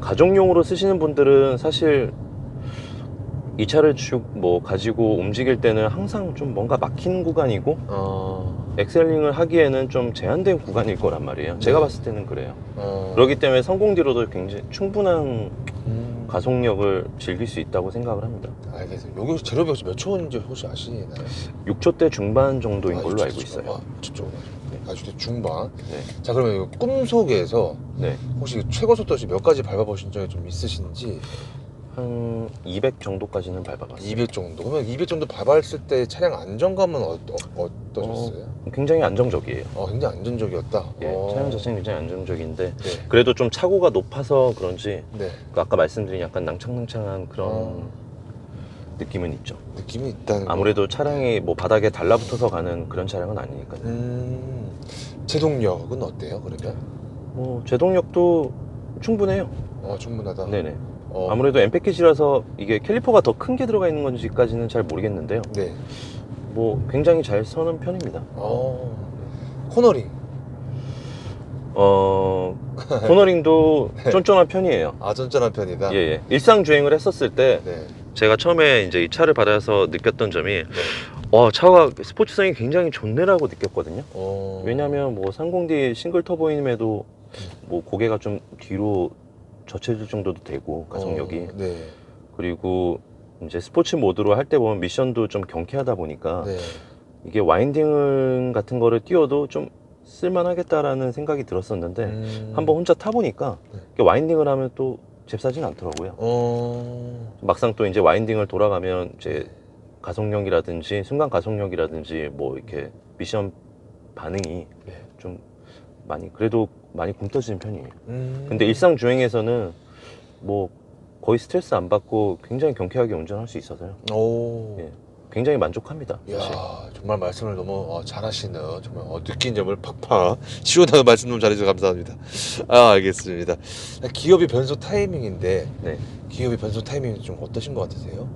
S1: 가정용으로 쓰시는 분들은 사실 이 차를 뭐 가지고 움직일 때는 항상 좀 뭔가 막힌 구간이고 엑셀링을 하기에는 좀 제한된 구간일 거란 말이에요. 제가
S2: 네.
S1: 봤을 때는 그래요. 그렇기 때문에 30D로도 굉장히 충분한 가속력을 즐길 수 있다고 생각을 합니다.
S2: 알겠습니다. 여기 제로비 혹시 몇 초인지 혹시 아시나요?
S1: 6초대 중반 정도인 걸로 알고 있어요.
S2: 저쪽 아주 중반.
S1: 네.
S2: 자, 그러면 이 꿈속에서
S1: 네.
S2: 혹시 최고 속도 몇 가지 밟아보신 적이 좀 있으신지?
S1: 한 200 정도까지는 밟아봤어요.
S2: 200 정도. 그러면 200 정도 밟았을 때 차량 안정감은 어떠셨어요?
S1: 굉장히 안정적이에요.
S2: 굉장히 안정적이었다.
S1: 예, 차량 자체는 굉장히 안정적인데
S2: 네.
S1: 그래도 좀 차고가 높아서 그런지
S2: 네.
S1: 아까 말씀드린 약간 낭창낭창한 그런 느낌은 있죠.
S2: 느낌이 있다는 거.
S1: 아무래도 차량이 뭐 바닥에 달라붙어서 가는 그런 차량은 아니니까요.
S2: 제동력은 어때요, 그러면?
S1: 뭐 제동력도 충분해요.
S2: 충분하다.
S1: 네네. 아무래도 M 패키지라서 이게 캘리퍼가 더 큰 게 들어가 있는 건지까지는 잘 모르겠는데요.
S2: 네.
S1: 뭐 굉장히 잘 서는 편입니다.
S2: 코너링.
S1: 코너링도 쫀쫀한 편이에요.
S2: 쫀쫀한 편이다.
S1: 예. 일상 주행을 했었을 때
S2: 네.
S1: 제가 처음에 이제 이 차를 받아서 느꼈던 점이 차가 스포츠성이 굉장히 좋네라고 느꼈거든요. 왜냐면 뭐 30D 싱글 터보임에도 뭐 고개가 좀 뒤로 젖혀질 정도도 되고 가속력이
S2: 네.
S1: 그리고 이제 스포츠 모드로 할 때 보면 미션도 좀 경쾌하다 보니까
S2: 네.
S1: 이게 와인딩 같은 거를 띄워도 좀 쓸만하겠다라는 생각이 들었었는데 한번 혼자 타보니까 이게 와인딩을 하면 또 잽싸진 않더라고요. 막상 또 이제 와인딩을 돌아가면 이제 가속력이라든지 순간 가속력이라든지 뭐 이렇게 미션 반응이 좀 그래도 많이 굼떠지는 편이에요. 근데 일상 주행에서는 뭐 거의 스트레스 안 받고 굉장히 경쾌하게 운전할 수 있어서요. 예, 굉장히 만족합니다.
S2: 이야,
S1: 사실.
S2: 정말 말씀을 너무 잘하시는, 정말 느낀 점을 팍팍 시원하게 말씀 너무 잘해주셔서 감사합니다. 알겠습니다. 기어비 변속 타이밍인데,
S1: 네.
S2: 기어비 변속 타이밍이 좀 어떠신 것 같으세요?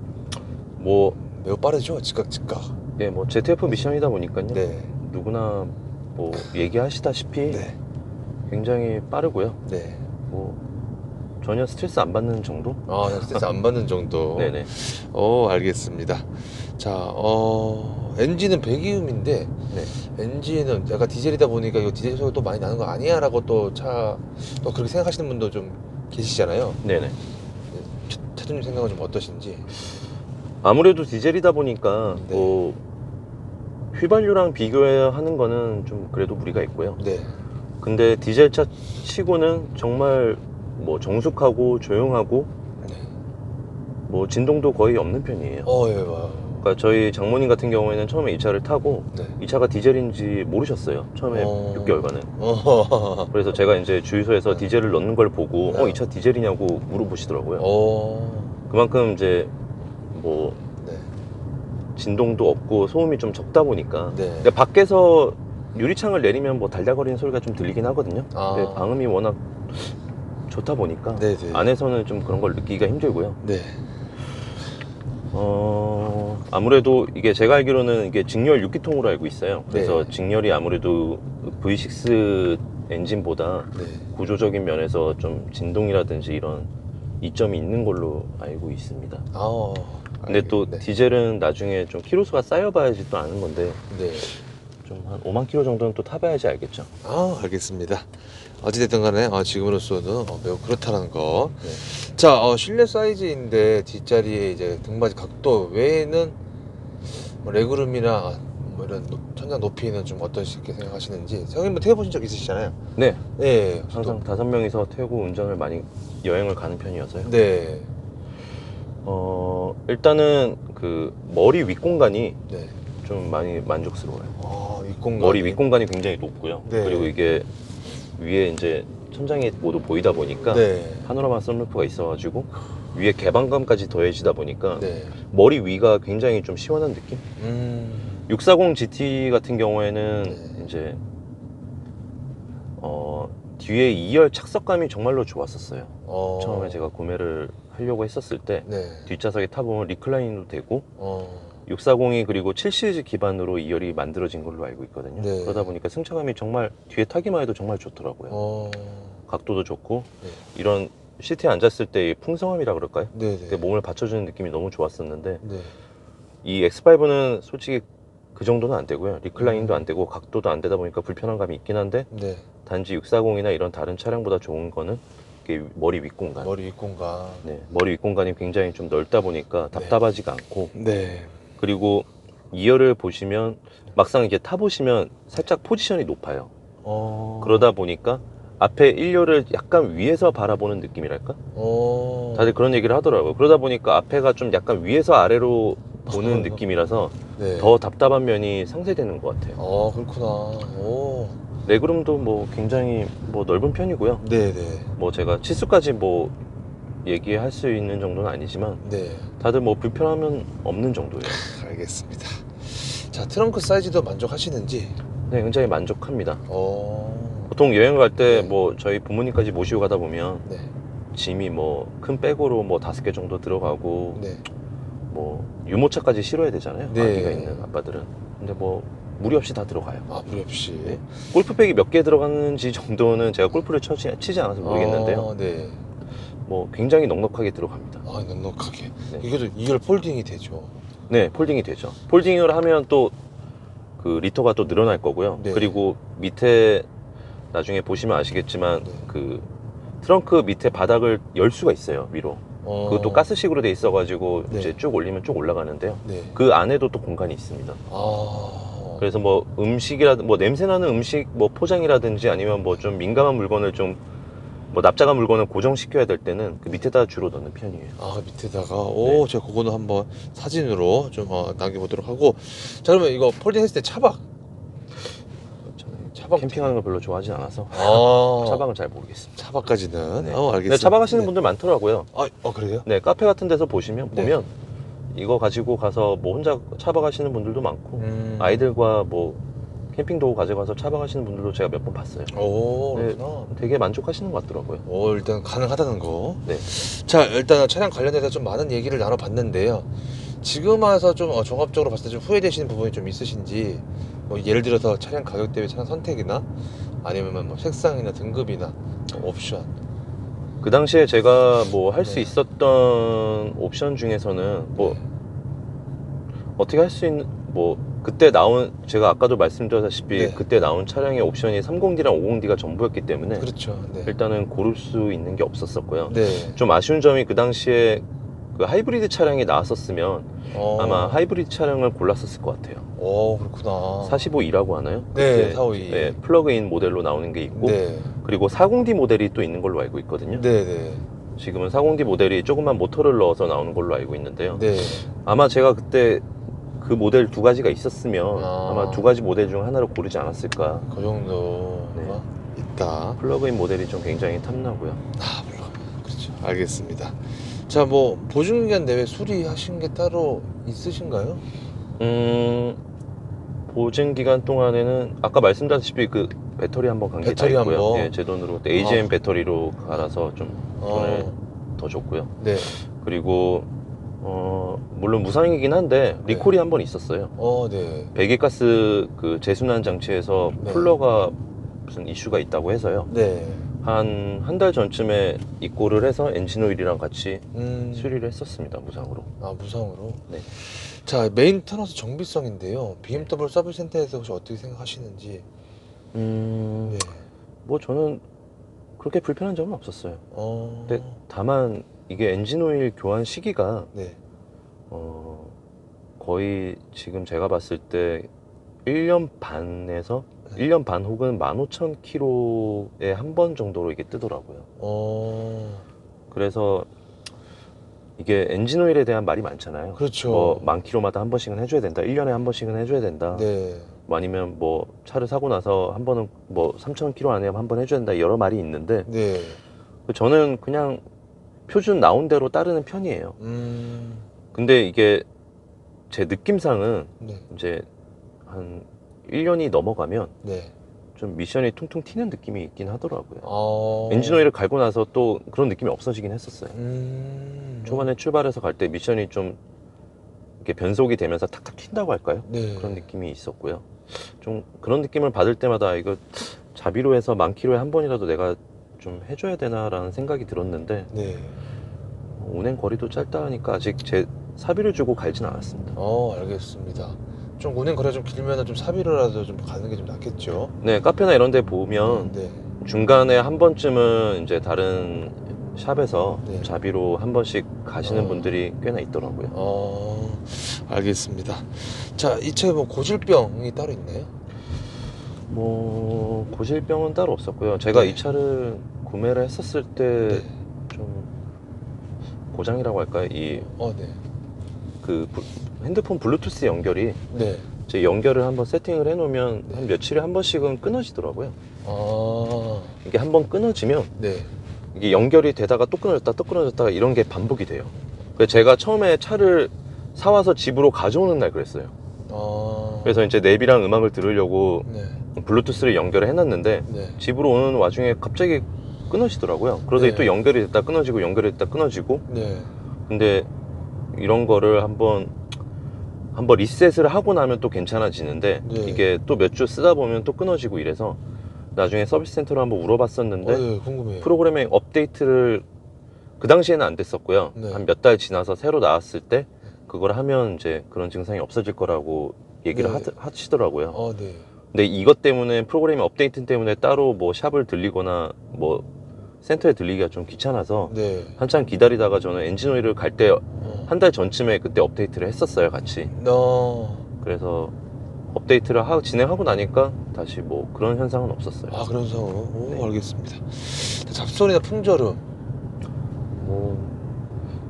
S1: 뭐
S2: 매우 빠르죠? 즉각.
S1: 예, 뭐 ZF 미션이다 보니까요.
S2: 네.
S1: 누구나 뭐 얘기하시다시피
S2: 네.
S1: 굉장히 빠르고요.
S2: 네.
S1: 뭐 전혀 스트레스 안 받는 정도?
S2: 스트레스 안 받는 정도.
S1: 네네.
S2: 알겠습니다. 자, 엔진은 배기음인데,
S1: 네.
S2: 엔진은 약간 디젤이다 보니까 이거 디젤 소리가 또 많이 나는 거 아니야? 라고 또 그렇게 생각하시는 분도 좀 계시잖아요.
S1: 네네.
S2: 차주님 생각은 좀 어떠신지?
S1: 아무래도 디젤이다 보니까
S2: 네.
S1: 뭐 휘발유랑 비교하는 거는 좀 그래도 무리가 있고요.
S2: 네.
S1: 근데 디젤차 치고는 정말 뭐 정숙하고 조용하고
S2: 네.
S1: 뭐 진동도 거의 없는 편이에요.
S2: 예, 와.
S1: 그러니까 저희 장모님 같은 경우에는 처음에 이 차를 타고
S2: 네.
S1: 이 차가 디젤인지 모르셨어요. 처음에 6개월간은. 그래서 제가 이제 주유소에서 디젤을 넣는 걸 보고 이 차 디젤이냐고 물어보시더라고요. 그만큼 이제 뭐
S2: 네.
S1: 진동도 없고 소음이 좀 적다 보니까.
S2: 네.
S1: 근데 밖에서 유리창을 내리면 뭐 달달거리는 소리가 좀 들리긴 하거든요. 근데 방음이 워낙 좋다 보니까
S2: 네네.
S1: 안에서는 좀 그런 걸 느끼기가 힘들고요.
S2: 네.
S1: 아무래도 이게 제가 알기로는 이게 직렬 6기통으로 알고 있어요. 그래서
S2: 네.
S1: 직렬이 아무래도 V6 엔진보다
S2: 네.
S1: 구조적인 면에서 좀 진동이라든지 이런 이점이 있는 걸로 알고 있습니다. 근데 또 디젤은 나중에 좀 키로수가 쌓여봐야지 또 아는 건데
S2: 네.
S1: 좀 한 5만 킬로 정도는 또 타봐야지 알겠죠.
S2: 알겠습니다. 어찌됐든 간에 지금으로서는 매우 그렇다는 거.
S1: 네.
S2: 자, 실내 사이즈인데 뒷자리에 이제 등받이 각도 외에는 뭐 레그룸이나 뭐 이런 천장 높이는 좀 어떠시게 생각하시는지. 형님 뭐 태워보신 적 있으시잖아요.
S1: 네.
S2: 네.
S1: 항상 5명이서 태우고 운전을 많이 여행을 가는 편이어서요.
S2: 네.
S1: 일단은 그 머리 윗공간이
S2: 네.
S1: 좀 많이 만족스러워요.
S2: 윗공간.
S1: 머리 윗공간이 굉장히 높고요.
S2: 네.
S1: 그리고 이게 위에 이제 천장이 모두 보이다 보니까
S2: 네.
S1: 파노라마 선루프가 있어가지고 위에 개방감까지 더해지다 보니까
S2: 네.
S1: 머리 위가 굉장히 좀 시원한 느낌? 640 GT 같은 경우에는
S2: 네.
S1: 이제 뒤에 2열 착석감이 정말로 좋았었어요.
S2: 어.
S1: 처음에 제가 구매를 하려고 했었을 때
S2: 네.
S1: 뒷좌석에 타보면 리클라인도 되고
S2: 어.
S1: 640이 그리고 7시리즈 기반으로 2열이 만들어진 걸로 알고 있거든요.
S2: 네.
S1: 그러다 보니까 승차감이 정말 뒤에 타기만 해도 정말 좋더라고요.
S2: 어.
S1: 각도도 좋고
S2: 네.
S1: 이런 시트에 앉았을 때의 풍성함이라 그럴까요?
S2: 네네.
S1: 그 몸을 받쳐주는 느낌이 너무 좋았었는데
S2: 네.
S1: 이 X5는 솔직히 그 정도는 안 되고요. 리클라인도 안 되고 각도도 안 되다 보니까 불편한 감이 있긴 한데
S2: 네.
S1: 단지 640이나 이런 다른 차량보다 좋은 거는 이게 머리 윗공간.
S2: 머리 윗공간.
S1: 네, 머리 윗공간이 굉장히 좀 넓다 보니까 답답하지가 않고
S2: 네.
S1: 그리고 2열을 보시면 막상 이게 타보시면 살짝 포지션이 높아요.
S2: 어.
S1: 그러다 보니까 앞에 1열을 약간 위에서 바라보는 느낌이랄까?
S2: 어.
S1: 다들 그런 얘기를 하더라고요. 그러다 보니까 앞에가 좀 약간 위에서 아래로 보는
S2: 어.
S1: 느낌이라서
S2: 네.
S1: 더 답답한 면이 상쇄되는 것 같아요.
S2: 그렇구나. 오.
S1: 레그룸도 뭐 굉장히 뭐 넓은 편이고요.
S2: 네네.
S1: 뭐 제가 치수까지 뭐 얘기할 수 있는 정도는 아니지만
S2: 네.
S1: 다들 뭐 불편함은 없는 정도예요.
S2: 알겠습니다. 자, 트렁크 사이즈도 만족하시는지?
S1: 네, 굉장히 만족합니다.
S2: 어.
S1: 보통 여행 갈 때
S2: 네.
S1: 뭐 저희 부모님까지 모시고 가다 보면
S2: 네.
S1: 짐이 뭐 큰 백으로 뭐 5개 정도 들어가고
S2: 네.
S1: 뭐 유모차까지 실어야 되잖아요.
S2: 네.
S1: 아기가 있는 아빠들은. 근데 뭐 무리 없이 다 들어가요.
S2: 무리 없이.
S1: 네. 골프백이 몇 개 들어가는지 정도는 제가 골프를 치지 않아서 모르겠는데요.
S2: 네.
S1: 뭐 굉장히 넉넉하게 들어갑니다.
S2: 넉넉하게.
S1: 네.
S2: 이것도 2열 폴딩이 되죠.
S1: 네, 폴딩이 되죠. 폴딩을 하면 또 그 리터가 또 늘어날 거고요.
S2: 네.
S1: 그리고 밑에 나중에 보시면 아시겠지만
S2: 네.
S1: 그 트렁크 밑에 바닥을 열 수가 있어요, 위로. 그것도 가스식으로 돼 있어가지고
S2: 네.
S1: 이제 쭉 올리면 쭉 올라가는데요.
S2: 네.
S1: 그 안에도 또 공간이 있습니다. 그래서 뭐 음식이라든 뭐 냄새나는 음식 뭐 포장이라든지 아니면 뭐 좀 민감한 물건을 좀 뭐 납작한 물건을 고정시켜야 될 때는 그 밑에다 주로 넣는 편이에요.
S2: 밑에다가
S1: 네.
S2: 제가 그거는 한번 사진으로 좀 남겨보도록 하고. 자, 그러면 이거 폴딩 했을 때 차박. 차박
S1: 캠핑하는 걸 별로 좋아하지 않아서 차박은 잘 모르겠습니다.
S2: 차박까지는.
S1: 네.
S2: 알겠습니다.
S1: 근데 차박하시는
S2: 네.
S1: 분들 많더라고요.
S2: 그래요?
S1: 네, 카페 같은 데서 보면
S2: 네.
S1: 이거 가지고 가서 뭐 혼자 차박하시는 분들도 많고 아이들과 뭐 캠핑 도구 가져가서 차박하시는 분들도 제가 몇 번 봤어요.
S2: 그렇구나.
S1: 되게 만족하시는 것 같더라고요.
S2: 일단 가능하다는 거.
S1: 네.
S2: 자, 일단 차량 관련해서 좀 많은 얘기를 나눠봤는데요. 지금 와서 좀 종합적으로 봤을 때 좀 후회되시는 부분이 좀 있으신지, 뭐 예를 들어서 차량 가격 대비 차량 선택이나 아니면 뭐 색상이나 등급이나 옵션.
S1: 그 당시에 제가 뭐 할 수
S2: 네.
S1: 있었던 옵션 중에서는 뭐
S2: 네.
S1: 어떻게 할 수 있는 뭐 그때 나온 제가 아까도 말씀드렸다시피
S2: 네.
S1: 그때 나온 차량의 옵션이 30D랑 50D가 전부였기 때문에
S2: 그렇죠. 네.
S1: 일단은 고를 수 있는 게 없었었고요.
S2: 네.
S1: 좀 아쉬운 점이 그 당시에 그 하이브리드 차량이 나왔었으면 아마 하이브리드 차량을 골랐었을 것 같아요.
S2: 그렇구나.
S1: 45E라고 하나요?
S2: 네,
S1: 그때,
S2: 452.
S1: 네, 플러그인 모델로 나오는 게 있고
S2: 네.
S1: 그리고 40D 모델이 또 있는 걸로 알고 있거든요.
S2: 네네.
S1: 지금은 40D 모델이 조그만 모터를 넣어서 나오는 걸로 알고 있는데요.
S2: 네.
S1: 아마 제가 그때 그 모델 두 가지가 있었으면 아마 두 가지 모델 중 하나를 고르지 않았을까.
S2: 그 정도가 있다.
S1: 플러그인 모델이 좀 굉장히 탐나고요.
S2: 물론. 그렇죠. 알겠습니다. 자, 뭐 보증기간 내외 수리하신 게 따로 있으신가요?
S1: 보증 기간 동안에는 아까 말씀드렸다시피 그 배터리 한번 간 게 다
S2: 배터리
S1: 있고요.
S2: 한번?
S1: 예, 제 돈으로 그때 AGM 배터리로 갈아서 좀 돈을 더 줬고요.
S2: 네.
S1: 그리고 물론 무상이긴 한데
S2: 네.
S1: 리콜이 한 번 있었어요.
S2: 네.
S1: 배기가스 그 재순환 장치에서
S2: 네.
S1: 쿨러가 무슨 이슈가 있다고 해서요.
S2: 네.
S1: 한 달 전쯤에 입고를 해서 엔진 오일이랑 같이 수리를 했었습니다. 무상으로.
S2: 무상으로?
S1: 네.
S2: 자, 메인터너스 정비성인데요. BMW 서비스 센터에서 혹시 어떻게 생각하시는지? 네.
S1: 뭐 저는 그렇게 불편한 점은 없었어요. 근데 다만 이게 엔진 오일 교환 시기가
S2: 네.
S1: 거의 지금 제가 봤을 때 1년 반에서 1년 반 혹은 15,000km에 한 번 정도로 이게 뜨더라고요. 그래서 이게 엔진 오일에 대한 말이 많잖아요.
S2: 그렇죠.
S1: 뭐 10,000km마다 한 번씩은 해줘야 된다. 1년에 한 번씩은 해줘야 된다.
S2: 네.
S1: 뭐 아니면 뭐 차를 사고 나서 한 번은 뭐 3,000km 안에 한 번 해줘야 된다. 여러 말이 있는데
S2: 네.
S1: 저는 그냥 표준 나온 대로 따르는 편이에요. 근데 이게 제 느낌상은
S2: 네.
S1: 이제 한 1년이 넘어가면
S2: 네.
S1: 좀 미션이 퉁퉁 튀는 느낌이 있긴 하더라고요.
S2: 어.
S1: 엔진 오일을 갈고 나서 또 그런 느낌이 없어지긴 했었어요. 초반에 출발해서 갈 때 미션이 좀 이렇게 변속이 되면서 탁탁 튄다고 할까요?
S2: 네.
S1: 그런 느낌이 있었고요. 좀 그런 느낌을 받을 때마다 이거 자비로 해서 만 킬로에 한 번이라도 내가 좀 해줘야 되나라는 생각이 들었는데
S2: 네.
S1: 운행 거리도 짧다 하니까 아직 제 사비를 주고 갈진 않았습니다.
S2: 알겠습니다. 좀 운행 거리가 좀 길면은 좀 사비로라도 좀 가는 게 좀 낫겠죠.
S1: 네, 카페나 이런 데 보면
S2: 네.
S1: 중간에 한 번쯤은 이제 다른 샵에서
S2: 네.
S1: 자비로 한 번씩 가시는 분들이 꽤나 있더라고요.
S2: 알겠습니다. 자, 이 차에 뭐 고질병이 따로 있나요?
S1: 뭐 고질병은 따로 없었고요. 제가
S2: 네.
S1: 이 차를 구매를 했었을 때
S2: 네.
S1: 좀 고장이라고 할까요?
S2: 네.
S1: 그 핸드폰 블루투스 연결이
S2: 네.
S1: 제 연결을 한번 세팅을 해놓으면
S2: 네.
S1: 한 며칠에 한 번씩은 끊어지더라고요.
S2: 아.
S1: 이게 한번 끊어지면
S2: 네.
S1: 이게 연결이 되다가 또 끊어졌다 또 끊어졌다가 이런 게 반복이 돼요. 그래서 제가 처음에 차를 사와서 집으로 가져오는 날 그랬어요. 그래서 이제 랩이랑 음악을 들으려고
S2: 네.
S1: 블루투스를 연결을 해놨는데
S2: 네.
S1: 집으로 오는 와중에 갑자기 끊어지더라고요. 그러더니
S2: 네.
S1: 또 연결이 됐다 끊어지고 연결이 됐다 끊어지고.
S2: 네.
S1: 근데 이런 거를 한번 리셋을 하고 나면 또 괜찮아지는데
S2: 네.
S1: 이게 또 몇 주 쓰다 보면 또 끊어지고 이래서 나중에 서비스 센터로 한번 물어봤었는데
S2: 네, 궁금해요.
S1: 프로그래밍 업데이트를 그 당시에는 안 됐었고요.
S2: 네.
S1: 한 몇 달 지나서 새로 나왔을 때 그걸 하면 이제 그런 증상이 없어질 거라고 얘기를
S2: 네.
S1: 하시더라고요.
S2: 네.
S1: 근데 이것 때문에 프로그래밍 업데이트 때문에 따로 뭐 샵을 들리거나 뭐 센터에 들리기가 좀 귀찮아서
S2: 네.
S1: 한참 기다리다가 저는 엔진 오일을 갈 때 한 달 전쯤에 그때 업데이트를 했었어요, 같이. 그래서 업데이트를 진행하고 나니까 다시 뭐 그런 현상은 없었어요.
S2: 그런 상황.
S1: 네.
S2: 알겠습니다. 잡소리나 풍절음.
S1: 뭐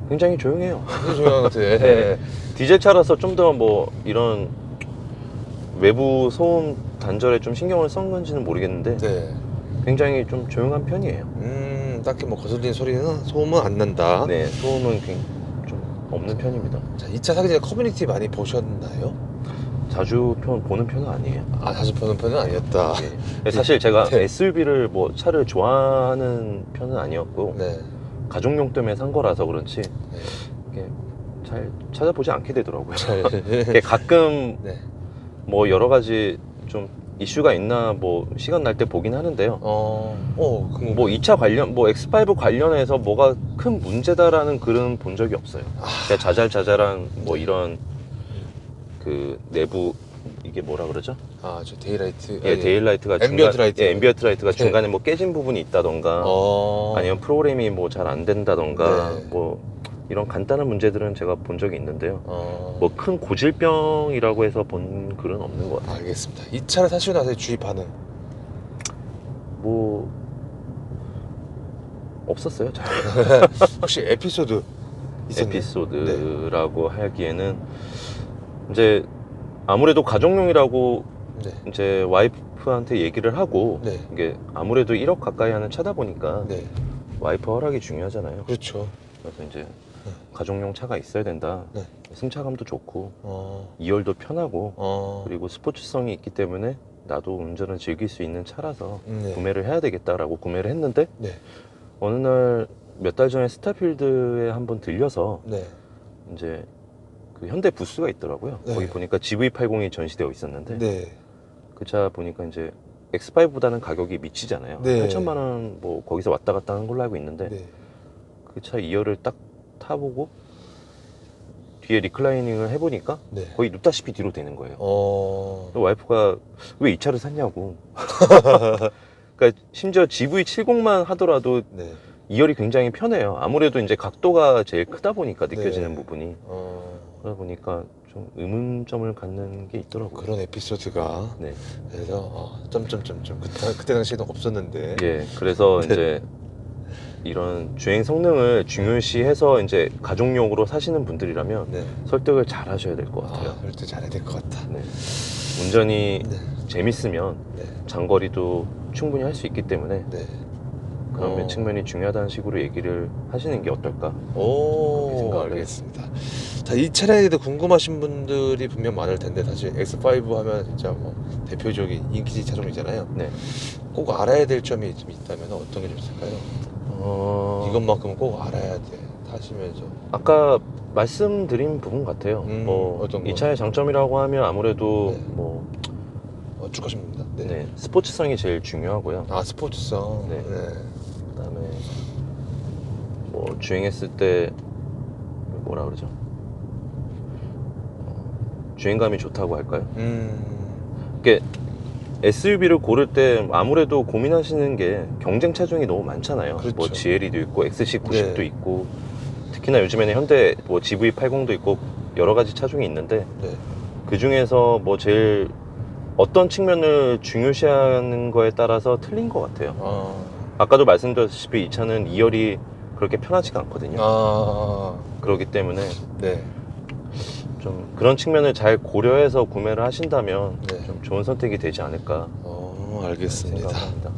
S1: 굉장히 조용해요.
S2: 굉장히 중요한 것 같아요.
S1: 네. 디젤 차라서 좀 더 뭐 이런 외부 소음 단절에 좀 신경을 쓴 건지는 모르겠는데
S2: 네.
S1: 굉장히 좀 조용한 편이에요.
S2: 딱히 뭐 거슬리는 소리나 소음은 안 난다.
S1: 네, 소음은 좀 없는 편입니다.
S2: 자, 이 차 사기 전에 커뮤니티 많이 보셨나요?
S1: 자주 보는 편은 아니에요.
S2: 자주 보는 편은 아니었다.
S1: 네. 사실 제가
S2: 네.
S1: SUV를 뭐 차를 좋아하는 편은 아니었고
S2: 네.
S1: 가족용 때문에 산 거라서 그런지
S2: 네.
S1: 이게 잘 찾아보지 않게 되더라고요.
S2: 네.
S1: 이게 가끔
S2: 네.
S1: 뭐 여러 가지 좀 이슈가 있나 뭐 시간 날 때 보긴 하는데요.
S2: 궁금해.
S1: 뭐 2차 관련 뭐 X5 관련해서 뭐가 큰 문제다라는 글은 본 적이 없어요. 그냥 자잘자잘한 뭐 이런 그 내부 이게 뭐라 그러죠?
S2: 저 데이라이트.
S1: 예, 데일라이트가
S2: 앰비언트 라이트.
S1: 예, 앰비언트 라이트가
S2: 네.
S1: 중간에 뭐 깨진 부분이 있다던가 아니면 프로그램이 뭐 잘 안 된다던가
S2: 네.
S1: 뭐 이런 간단한 문제들은 제가 본 적이 있는데요.
S2: 뭐
S1: 뭐 큰 고질병이라고 해서 본 글은 없는 것 같아요.
S2: 알겠습니다. 이 차를 사시고 나서의 주위 반응.
S1: 뭐 없었어요. 잘.
S2: 혹시 에피소드 있었나요?
S1: 에피소드라고 하기에는 이제 아무래도 가족용이라고
S2: 네.
S1: 이제 와이프한테 얘기를 하고
S2: 네.
S1: 이게 아무래도 1억 가까이 하는 차다 보니까
S2: 네.
S1: 와이프 허락이 중요하잖아요.
S2: 그렇죠.
S1: 그래서 이제 가족용 차가 있어야 된다.
S2: 네.
S1: 승차감도 좋고 2열도 편하고
S2: 그리고
S1: 그리고 스포츠성이 있기 때문에 나도 운전을 즐길 수 있는 차라서
S2: 네.
S1: 구매를 해야 되겠다라고 구매를 했는데
S2: 네.
S1: 어느 날 몇 달 전에 스타필드에 한번 들려서
S2: 네.
S1: 이제 그 현대 부스가 있더라고요.
S2: 네.
S1: 거기 보니까 GV80이 전시되어 있었는데
S2: 네.
S1: 그 차 보니까 이제 X5보다는 가격이 미치잖아요.
S2: 네.
S1: 8천만 원 뭐 거기서 왔다 갔다 하는 걸로 알고 있는데
S2: 네.
S1: 그 차 2열을 딱 타보고 뒤에 리클라이닝을 해보니까
S2: 네.
S1: 거의 눕다시피 뒤로 되는 거예요.
S2: 어.
S1: 와이프가 왜 이 차를 샀냐고. 그러니까 심지어 GV70만 하더라도
S2: 네.
S1: 2열이 굉장히 편해요. 아무래도 이제 각도가 제일 크다 보니까 느껴지는
S2: 네.
S1: 부분이.
S2: 어.
S1: 그러다 보니까 좀 의문점을 갖는 게 있더라고요.
S2: 그런 에피소드가
S1: 네.
S2: 그래서 점점점점 그때 당시에는 없었는데.
S1: 예, 그래서
S2: 네.
S1: 이제 이런 주행 성능을 중요시해서 이제 가족용으로 사시는 분들이라면
S2: 네.
S1: 설득을 잘 하셔야 될 것 같아요.
S2: 설득 잘해야 될 것 같다.
S1: 네. 운전이
S2: 네.
S1: 재밌으면
S2: 네.
S1: 장거리도 충분히 할 수 있기 때문에
S2: 네.
S1: 그런 측면이 중요하다는 식으로 얘기를 하시는 게 어떨까? 그렇게
S2: 오,
S1: 생각을
S2: 알겠습니다. 자, 이 차량에 대해 궁금하신 분들이 분명 많을 텐데 사실 X5 하면 진짜 뭐 대표적인 인기 차종이잖아요.
S1: 네.
S2: 꼭 알아야 될 점이 좀 있다면 어떤 게 좀 있을까요? 이것만큼은 꼭 알아야 돼. 타시면서.
S1: 아까 말씀드린 부분 같아요.
S2: 어떤 거?
S1: 이 차의 장점이라고 하면 아무래도
S2: 네.
S1: 뭐
S2: 축하십니다. 네.
S1: 네, 스포츠성이 제일 중요하고요.
S2: 아, 스포츠성.
S1: 네.
S2: 네.
S1: 그다음에 뭐 주행했을 때 뭐라 그러죠? 주행감이 좋다고 할까요? 이게 SUV를 고를 때 아무래도 고민하시는 게 경쟁 차종이 너무 많잖아요.
S2: 그렇죠.
S1: 뭐 GLE도 있고 XC90도
S2: 네.
S1: 있고 특히나 요즘에는 현대 뭐 GV80도 있고 여러 가지 차종이 있는데
S2: 네.
S1: 그 중에서 뭐 제일 어떤 측면을 중요시하는 거에 따라서 틀린 것 같아요. 아까도 말씀드렸다시피 이 차는 2열이 그렇게 편하지가 않거든요. 그렇기 때문에
S2: 네.
S1: 좀 그런 측면을 잘 고려해서 구매를 하신다면
S2: 네.
S1: 좀 좋은 선택이 되지 않을까
S2: 알겠습니다.
S1: 생각합니다.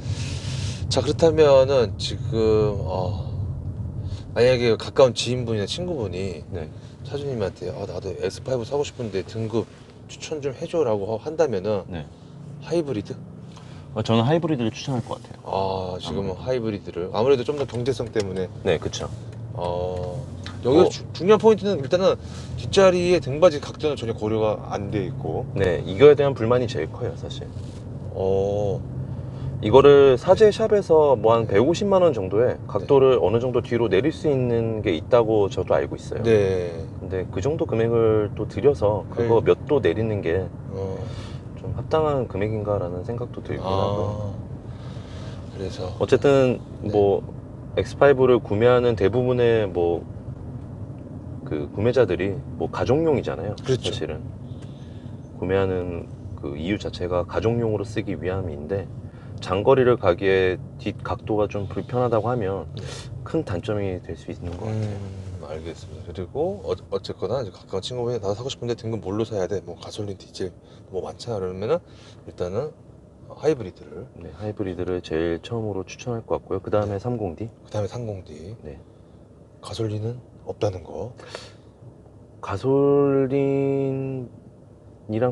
S2: 자, 그렇다면은 지금 만약에 가까운 지인분이나 친구분이
S1: 네.
S2: 차주님한테 나도 S5 사고 싶은데 등급 추천 좀 해줘라고 한다면은
S1: 네.
S2: 하이브리드?
S1: 저는 하이브리드를 추천할 것 같아요.
S2: 지금은 하이브리드를 아무래도 좀 더 경제성 때문에.
S1: 네, 그쵸.
S2: 여기서 중요한 포인트는 일단은 뒷자리에 등받이 각도는 전혀 고려가 안 돼 있고.
S1: 네, 이거에 대한 불만이 제일 커요, 사실.
S2: 어,
S1: 이거를 사제 샵에서 뭐 한 150만 원 정도의 각도를 어느 정도 뒤로 내릴 수 있는 게 있다고 저도 알고 있어요.
S2: 네.
S1: 근데 그 정도 금액을 또 들여서 그거
S2: 네.
S1: 몇 도 내리는 게 좀
S2: 어,
S1: 합당한 금액인가라는 생각도 들긴 하고요.
S2: 그래서
S1: 어쨌든
S2: 네.
S1: 뭐 X5를 구매하는 대부분의 뭐 그 구매자들이 뭐 가족용이잖아요.
S2: 그렇죠.
S1: 사실은 구매하는 그 이유 자체가 가족용으로 쓰기 위함인데 장거리를 가기에 뒷 각도가 좀 불편하다고 하면
S2: 네.
S1: 큰 단점이 될 수 있는 것 같아요.
S2: 알겠습니다. 그리고 어쨌거나 이제 가까운 친구분이 나도 사고 싶은데 등급 뭘로 사야 돼? 뭐 가솔린, 디젤 뭐 많잖아. 그러면은 일단은 하이브리드를.
S1: 네, 하이브리드를 제일 처음으로 추천할 것 같고요. 그 다음에
S2: 네.
S1: 30D.
S2: 그 다음에 30D.
S1: 네.
S2: 가솔린은 없다는 거.
S1: 가솔린이랑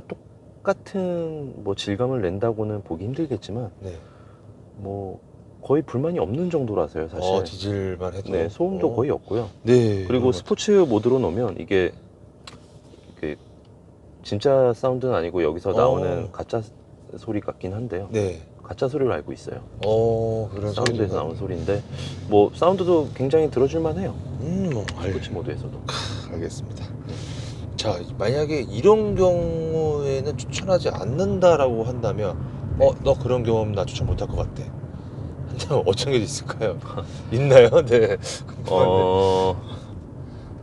S1: 똑같은 뭐 질감을 낸다고는 보기 힘들겠지만
S2: 네.
S1: 뭐 거의 불만이 없는 정도라서요, 사실.
S2: 디젤만 해도.
S1: 네, 소음도 거의 없고요.
S2: 네.
S1: 그리고 스포츠 모드로 놓으면 이게 그 진짜 사운드는 아니고 여기서 나오는 가짜 소리 같긴 한데요.
S2: 네.
S1: 가짜 소리로 알고 있어요.
S2: 그런
S1: 사운드에서 나온 소리인데 뭐 사운드도 굉장히 들어줄만 해요.
S2: 뭐
S1: 스포츠 모드에서도.
S2: 알겠습니다. 자, 만약에 이런 경우에는 추천하지 않는다라고 한다면 너 그런 경험 나 추천 못할 것 같아 한다면 어떤 게 있을까요? 있나요? 네.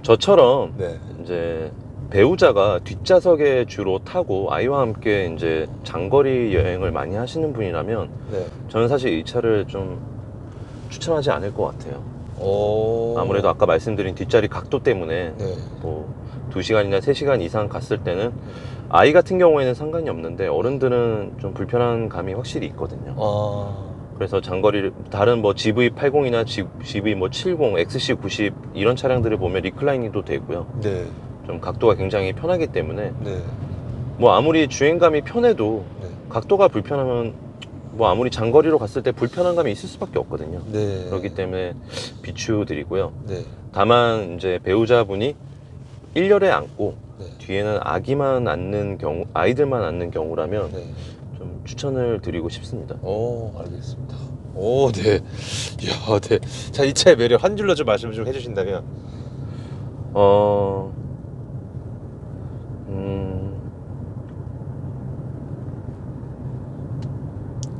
S1: 저처럼
S2: 네.
S1: 이제 배우자가 뒷좌석에 주로 타고 아이와 함께 이제 장거리 여행을 많이 하시는 분이라면
S2: 네.
S1: 저는 사실 이 차를 좀 추천하지 않을 것 같아요. 아무래도 아까 말씀드린 뒷자리 각도 때문에
S2: 네.
S1: 뭐 2시간이나 3시간 이상 갔을 때는 아이 같은 경우에는 상관이 없는데 어른들은 좀 불편한 감이 확실히 있거든요. 그래서 장거리 다른 뭐 GV80이나 GV 뭐 70, XC90 이런 차량들을 보면 리클라이닝도 되고요.
S2: 네.
S1: 좀 각도가 굉장히 편하기 때문에
S2: 네.
S1: 뭐 아무리 주행감이 편해도
S2: 네.
S1: 각도가 불편하면 뭐 아무리 장거리로 갔을 때 불편한 감이 있을 수밖에 없거든요.
S2: 네.
S1: 그렇기 때문에 비추드리고요.
S2: 네.
S1: 다만 이제 배우자분이 1열에 앉고
S2: 네.
S1: 뒤에는 아기만 앉는 경우, 아이들만 앉는 경우라면
S2: 네.
S1: 좀 추천을 드리고 싶습니다.
S2: 알겠습니다. 네. 이야, 네. 자, 이 차의 매력 한 줄로 좀 말씀을 좀 해주신다면.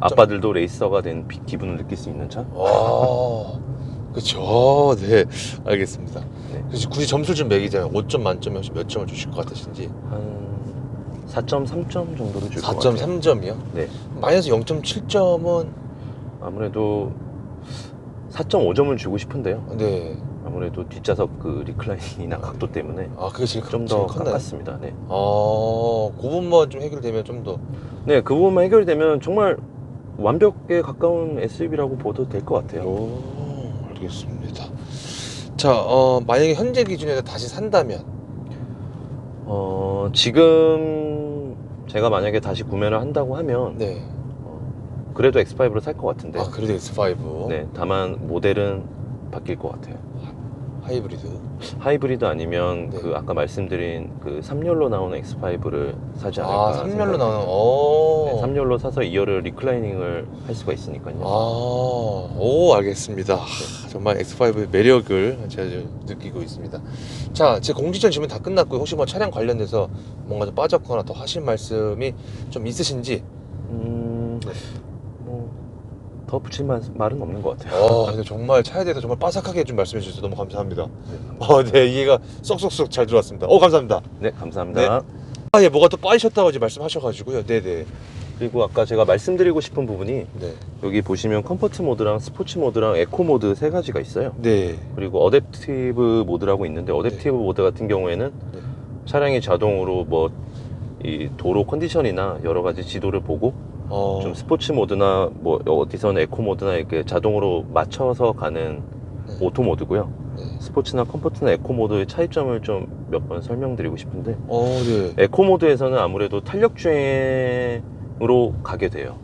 S1: 아빠들도 레이서가 된 기분을 느낄 수 있는 차?
S2: 그쵸. 네. 알겠습니다.
S1: 네.
S2: 그래서 굳이 점수를 좀 매기자면 5점 만점에 혹시 몇 점을 주실 것 같으신지?
S1: 한 4.3점 정도로 줄 것 같아요.
S2: 4.3점이요?
S1: 네.
S2: 마이너스 0.7점은?
S1: 아무래도 4.5점을 주고 싶은데요.
S2: 네.
S1: 아무래도 뒷좌석 그 리클라이닝이나 각도 때문에
S2: 그게 제일
S1: 좀 더 깎았습니다. 네.
S2: 그 부분만 좀 해결되면 좀 더.
S1: 네, 그 부분만 해결이 되면 정말 완벽에 가까운 SUV라고 봐도 될 것 같아요.
S2: 알겠습니다. 자, 만약에 현재 기준에서 다시 산다면
S1: 지금 제가 만약에 다시 구매를 한다고 하면
S2: 네.
S1: 그래도 X5를 살 것 같은데.
S2: 아, 그래도 X5.
S1: 네, 다만 모델은 바뀔 것 같아요.
S2: 하이브리드.
S1: 하이브리드 아니면
S2: 네.
S1: 그 아까 말씀드린 그 3열로 나오는 X5를 사지 않을까.
S2: 아, 3열로 나오는.
S1: 네, 3열로 사서 2열을 리클라이닝을 할 수가 있으니까요.
S2: 오, 알겠습니다. 정말 X5의 매력을 제가 지금 느끼고 있습니다. 자, 제 공지전 질문 다 끝났고요. 혹시 뭐 차량 관련돼서 뭔가 좀 빠졌거나 더 하실 말씀이 좀 있으신지?
S1: 더 붙일 말은 없는 것 같아요.
S2: 근데 정말 차에 대해서 정말 빠삭하게 좀 말씀해 주셔서 너무 감사합니다. 네, 이해가 쏙쏙쏙 잘 들어왔습니다. 감사합니다.
S1: 네, 감사합니다.
S2: 예, 뭐가 또 빠지셨다고 이제 말씀하셔가지고요. 네네.
S1: 그리고 아까 제가 말씀드리고 싶은 부분이
S2: 네.
S1: 여기 보시면 컴포트 모드랑 스포츠 모드랑 에코 모드 세 가지가 있어요.
S2: 네.
S1: 그리고 어댑티브 모드라고 있는데 어댑티브 모드 같은 경우에는
S2: 네.
S1: 차량이 자동으로 뭐 이 도로 컨디션이나 여러 가지 지도를 보고 좀 스포츠 모드나 뭐 어디서는 에코 모드나 이렇게 자동으로 맞춰서 가는
S2: 네.
S1: 오토 모드고요.
S2: 네.
S1: 스포츠나 컴포트나 에코 모드의 차이점을 좀 몇 번 설명드리고 싶은데
S2: 네.
S1: 에코 모드에서는 아무래도 탄력 주행으로 가게 돼요.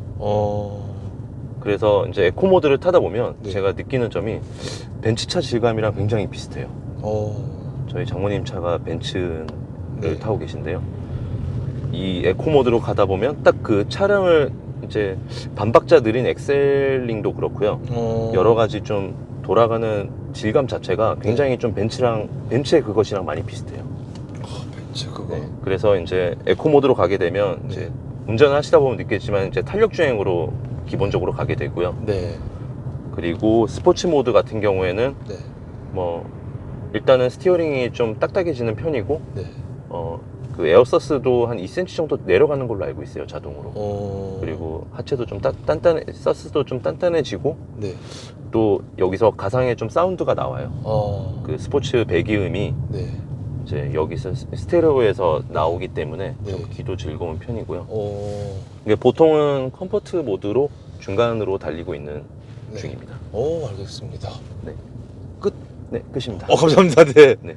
S1: 그래서 이제 에코 모드를 타다 보면
S2: 네.
S1: 제가 느끼는 점이 벤츠차 질감이랑 굉장히 비슷해요. 저희 장모님 차가 벤츠를
S2: 네.
S1: 타고 계신데요. 이 에코 모드로 가다 보면 딱 그 차량을 이제 반박자 느린 엑셀링도 그렇고요. 여러 가지 좀 돌아가는 질감 자체가 굉장히 좀 벤츠의 그것이랑 많이 비슷해요.
S2: 벤츠 그거.
S1: 네, 그래서 이제 에코 모드로 가게 되면
S2: 네.
S1: 이제 운전을 하시다 보면 느끼겠지만 이제 탄력 주행으로 기본적으로 가게 되고요.
S2: 네.
S1: 그리고 스포츠 모드 같은 경우에는
S2: 네.
S1: 뭐 일단은 스티어링이 좀 딱딱해지는 편이고
S2: 네.
S1: 그 에어서스도 한 2cm 정도 내려가는 걸로 알고 있어요, 자동으로. 그리고 하체도 좀 서스도 좀 단단해지고
S2: 네.
S1: 또 여기서 가상의 좀 사운드가 나와요. 그 스포츠 배기음이
S2: 네.
S1: 이제 여기서 스테레오에서 나오기 때문에
S2: 네.
S1: 좀 귀도 즐거운 편이고요.
S2: 네.
S1: 보통은 컴포트 모드로 중간으로 달리고 있는 중입니다.
S2: 알겠습니다.
S1: 네.
S2: 끝?
S1: 네, 끝입니다.
S2: 감사합니다. 네.
S1: 네.